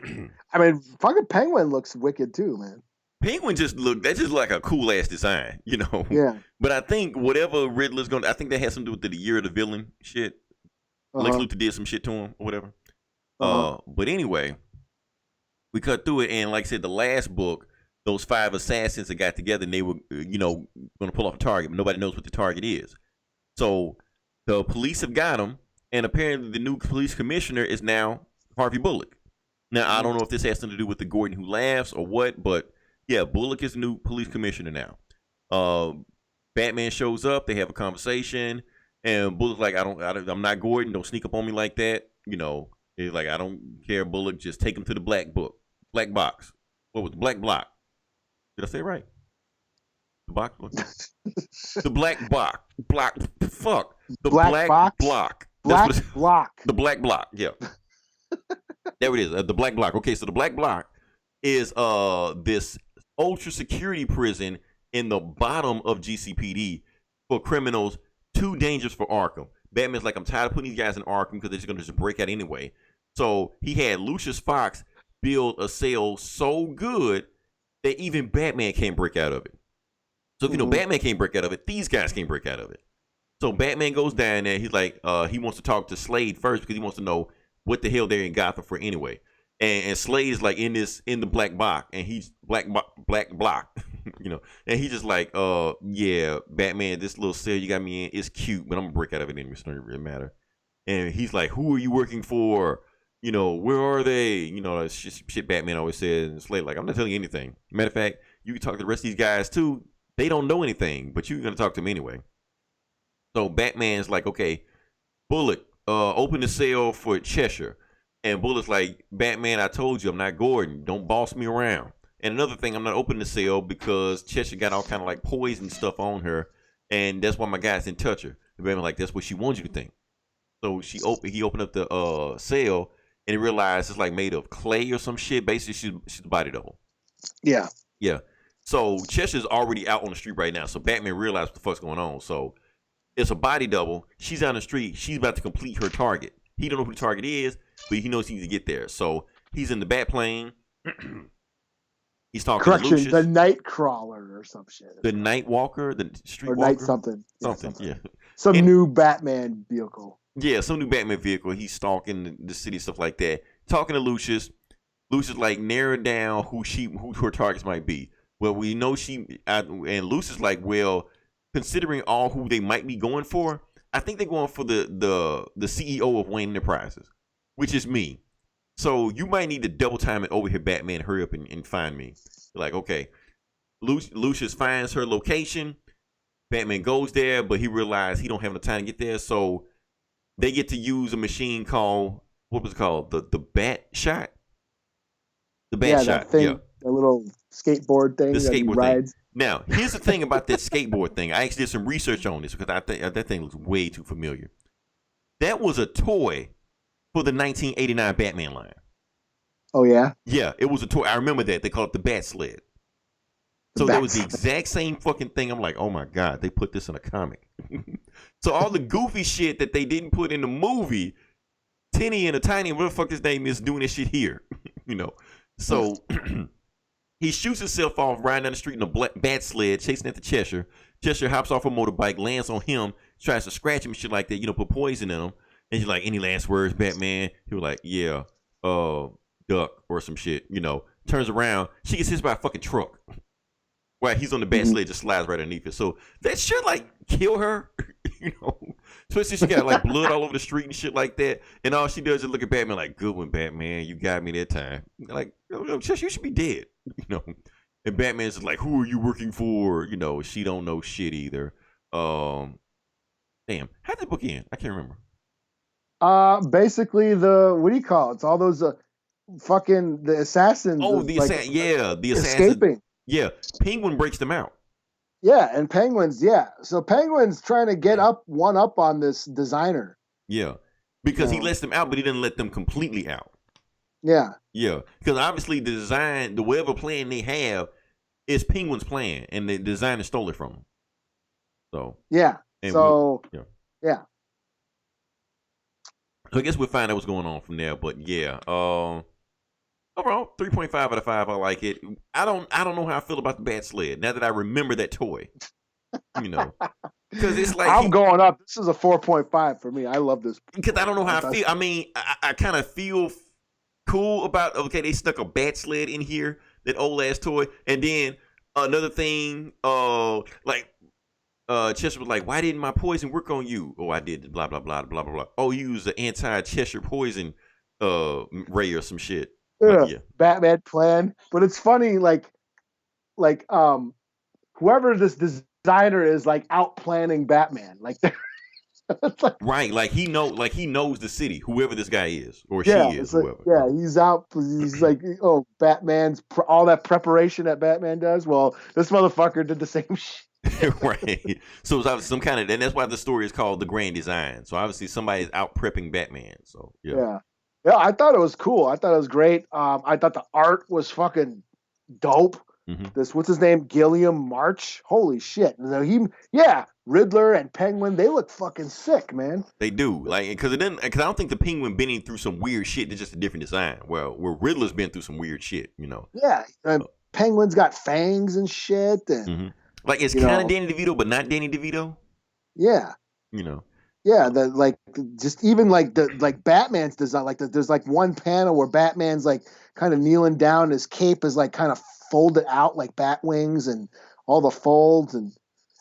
I mean, fucking Penguin looks wicked too, man. Penguin that's just like a cool ass design, Yeah. But I think whatever Riddler's I think that has something to do with the year of the villain shit. Lex Luthor did some shit to him or whatever. But anyway, we cut through it, and like I said, the last book, those 5 assassins that got together, and they were, going to pull off a target, but nobody knows what the target is. So the police have got him, and apparently the new police commissioner is now Harvey Bullock. Now, I don't know if this has something to do with the Gordon Who Laughs or what, but yeah, Bullock is the new police commissioner now. Batman shows up, they have a conversation, and Bullock's like, I'm not Gordon, don't sneak up on me like that. He's like, I don't care, Bullock, just take him to the black box. What was the black block? Did I say it right? The box? The black block. Fuck. The black block. Black block. The black block. Yeah. There it is. The black block. Okay, so the black block is this ultra security prison in the bottom of GCPD for criminals too dangerous for Arkham. Batman's like, I'm tired of putting these guys in Arkham because they're just going to break out anyway. So he had Lucius Fox build a cell so good that even Batman can't break out of it. So if Batman can't break out of it, these guys can't break out of it. So Batman goes down there. He's like, he wants to talk to Slade first because he wants to know what the hell they're in Gotham for anyway. And Slade is like in the black box, and he's black block, and he's just like, yeah, Batman, this little cell you got me in is cute, but I'm gonna break out of it anyway. So it doesn't really matter. And he's like, who are you working for? Where are they? That's shit Batman always says. And Slade like, I'm not telling you anything. Matter of fact, you can talk to the rest of these guys too. They don't know anything, but you're gonna talk to them anyway. So Batman's like, okay, Bullock, open the cell for Cheshire. And Bullock's like, Batman, I told you I'm not Gordon. Don't boss me around. And another thing, I'm not opening the cell because Cheshire got all kind of like poison stuff on her, and that's why my guys didn't touch her. And Batman's like, that's what she wants you to think. So he opened up the cell, and he realized it's like made of clay or some shit. Basically, she's the body double. Yeah. Yeah. So Cheshire's already out on the street right now. So Batman realized what the fuck's going on. So it's a body double. She's out on the street. She's about to complete her target. He don't know who the target is, but he knows he needs to get there. So he's in the bat plane. He's talking to Lucius. The night crawler or some shit. The night walker, the street or walker. Night something. Something, yeah. Some new Batman vehicle. Yeah, some new Batman vehicle. He's stalking the city, stuff like that. Talking to Lucius. Lucius like narrowed down who her targets might be. Well, we know and Luce is like, well, considering all who they might be going for, I think they're going for the CEO of Wayne Enterprises, which is me. So you might need to double time it over here, Batman. Hurry up and find me. Like, okay, Lucius finds her location. Batman goes there, but he realized he don't have enough time to get there. So they get to use a machine called, what was it called? The Bat Shot? The Bat Shot. That thing, yeah. The little skateboard thing The that he skateboard rides. thing. Now, here's the thing about that skateboard thing. I actually did some research on this because I think that thing looks way too familiar. That was a toy for the 1989 Batman line. Oh, yeah? Yeah, it was a toy. I remember that. They called it the Bat Sled. So that was the exact same fucking thing. I'm like, oh my God, they put this in a comic. So all the goofy shit that they didn't put in the movie, Tinny and a Tiny, whatever the fuck his name is, doing this shit here. So he shoots himself off riding down the street in a bat sled, chasing after Cheshire. Cheshire hops off a motorbike, lands on him, tries to scratch him and shit like that, put poison in him. And he's like, any last words, Batman? He was like, yeah, duck or some shit, Turns around, she gets hit by a fucking truck. Right, he's on the bat sled, just slides right underneath it. So that shit like kill her, Especially she got like blood all over the street and shit like that. And all she does is look at Batman like, good one, Batman, you got me that time. Like, you should be dead, And Batman's just like, who are you working for? She don't know shit either. Damn, how'd the book end? I can't remember. Basically what do you call it? It's all those fucking the assassins. Oh, the assassin, the assassin escaping. Yeah, Penguin breaks them out. Yeah, and Penguin's So Penguin's trying to get one up on this designer. Yeah, because he lets them out, but he didn't let them completely out. Yeah. Yeah, because obviously the whatever plan they have is Penguin's plan, and the designer stole it from him. So yeah. So yeah. So I guess we'll find out what's going on from there. But yeah, overall 3.5 out of 5. I like it. I don't know how I feel about the Bat Sled now that I remember that toy. Because it's like I'm going up. This is a 4.5 for me. I love this. Because I don't know how I feel. I mean, I kind of feel cool about, okay, they stuck a Bat Sled in here, that old ass toy, and then another thing, Cheshire was like, why didn't my poison work on you? Oh, I did, blah blah blah blah blah blah. Oh, you used the anti-Cheshire poison ray or some shit. Yeah. Batman plan. But it's funny, like whoever this designer is, like out planning Batman. Like right, like he knows the city, whoever this guy is or she is, whoever. Yeah, he's out. He's like, oh, Batman's all that preparation that Batman does. Well, this motherfucker did the same shit. Right. So it's obviously some kind of, and that's why the story is called The Grand Design. So obviously somebody's out prepping Batman. So yeah. I thought it was cool. I thought it was great. I thought the art was fucking dope. Mm-hmm. This, what's his name? Gilliam March. Holy shit. Riddler and Penguin, they look fucking sick, man. They do. Like, because I don't think the Penguin been through some weird shit. It's just a different design. Well, where Riddler's been through some weird shit, Yeah. And Penguin's got fangs and shit. And, mm-hmm. Like, it's kind of Danny DeVito, but not Danny DeVito. Yeah. Yeah, just even Batman's design. Like there's like one panel where Batman's like kind of kneeling down, his cape is like kind of folded out like bat wings and all the folds, and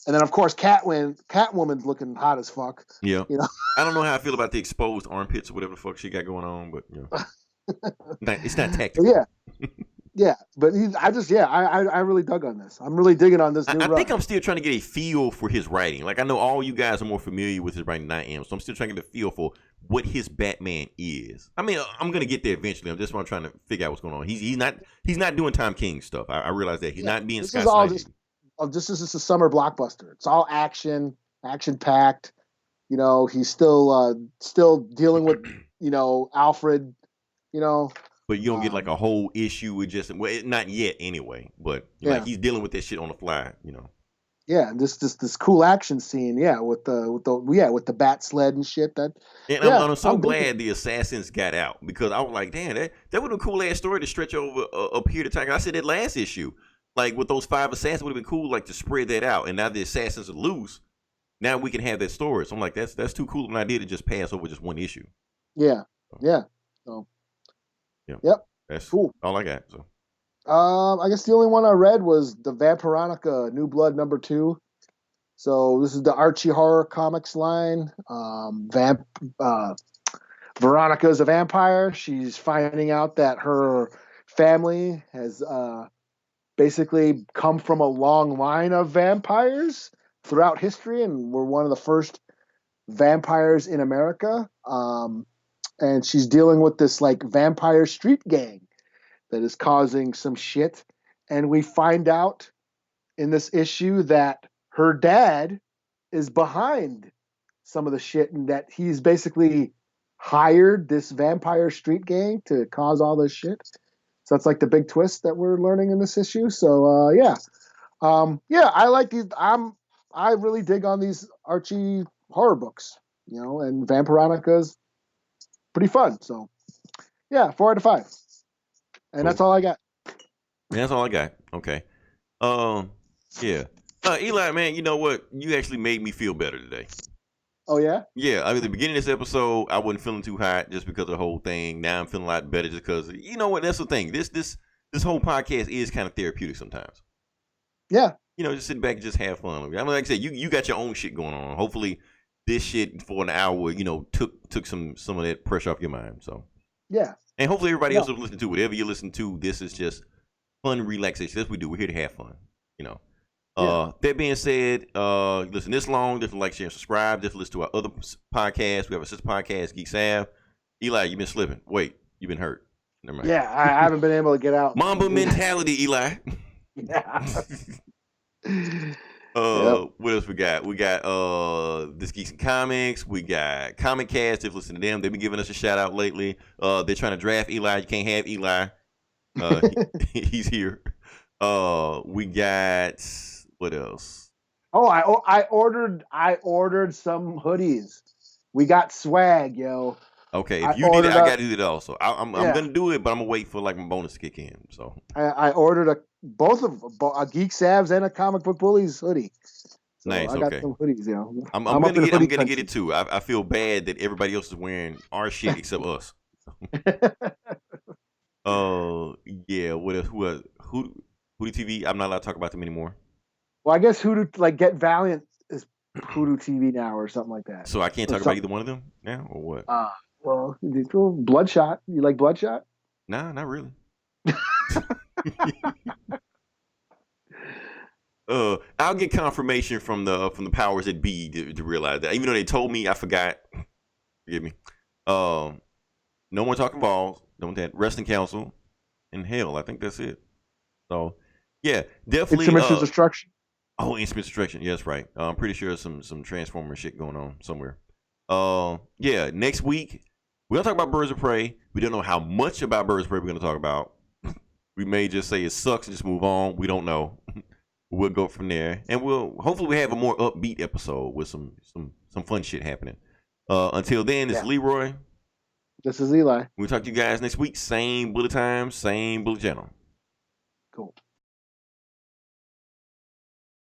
then of course Catwoman's looking hot as fuck. Yeah, I don't know how I feel about the exposed armpits or whatever the fuck she got going on, but it's not tactical. Yeah. Yeah, but I really dug on this. I'm really digging on this new run. I think I'm still trying to get a feel for his writing. Like, I know all you guys are more familiar with his writing than I am, so I'm still trying to get a feel for what his Batman is. I mean, I'm gonna get there eventually. I'm just trying to figure out what's going on. He's not doing Tom King stuff. I realize that he's not being Scott Snyder. This is just a summer blockbuster. It's all action packed. He's still dealing with Alfred. But you don't get like a whole issue with just not yet anyway. But like he's dealing with that shit on the fly, Yeah, this cool action scene, with the bat sled and shit. I'm so glad the assassins got out, because I was like, damn, that would have been a cool ass story to stretch over a period of time. I said that last issue, like with those 5 assassins, would have been cool, like to spread that out. And now the assassins are loose. Now we can have that story. So I'm like, that's too cool of an idea to just pass over just one issue. Yeah, yeah. So. Yeah. Yep. That's cool. All I got. So I guess the only one I read was the Vamperonica New Blood #2. So this is the Archie horror comics line. Veronica's a vampire. She's finding out that her family has basically come from a long line of vampires throughout history, and we're one of the first vampires in America. And she's dealing with this like vampire street gang that is causing some shit. And we find out in this issue that her dad is behind some of the shit and that he's basically hired this vampire street gang to cause all this shit. So that's like the big twist that we're learning in this issue. So yeah, I like these. I really dig on these Archie horror books, and Vamperonica's pretty fun. So yeah, 4 out of 5, and Cool. that's all I got. That's all I got. Okay. Yeah. Eli, man, you know what? You actually made me feel better today. Oh yeah. Yeah, I mean, at the beginning of this episode, I wasn't feeling too hot just because of the whole thing. Now I'm feeling a lot better just because, you know what? That's the thing. This whole podcast is kind of therapeutic sometimes. Yeah. Just sit back and just have fun. I mean, like I said, you got your own shit going on. Hopefully, this shit for an hour, took some of that pressure off your mind. So yeah, and hopefully everybody else will listen to whatever you listen to. This is just fun relaxation. That's what we do. We're here to have fun. That being said, listen this long, just like, share, and subscribe. Just listen to our other podcasts. We have a sister podcast, Geek Sav. Eli, you've been slipping. Wait, you've been hurt. Never mind. Yeah, I haven't been able to get out. MAMBA Mentality, Eli. Yeah. What else we got? We got This Geeks and Comics. We got Comic Cast. If you listen to them, they've been giving us a shout out lately. They're trying to draft Eli. You can't have Eli. He's here. We got what else? Oh, I ordered some hoodies. We got swag, yo. Okay, if you did it, I got to do it also. I'm gonna do it, but I'm gonna wait for like my bonus to kick in. So I ordered both a Geek Savs and a Comic Book Bullies hoodie. So nice. I got some hoodies, yo. I'm gonna get it too. I feel bad that everybody else is wearing our shit except us. Yeah. What else? Who TV? I'm not allowed to talk about them anymore. Well, I guess Get Valiant is Hoodoo TV now or something like that. So I can't talk about either one of them now, or what? Well, Bloodshot. You like Bloodshot? Nah, not really. I'll get confirmation from the powers that be to realize that. Even though they told me, I forgot. Forgive me. No more talking balls. Don't that wrestling council and hell. I think that's it. So yeah, definitely. Instruments of Destruction. Oh, Instruments of Destruction. Yes, right. I'm pretty sure some Transformer shit going on somewhere. Yeah. Next week we're gonna talk about Birds of Prey. We don't know how much about Birds of Prey we're gonna talk about. We may just say it sucks and just move on. We don't know. We'll go from there, and hopefully we have a more upbeat episode with some fun shit happening. Until then, it's Leroy. This is Eli. We'll talk to you guys next week. Same bullet time, same bullet channel. Cool.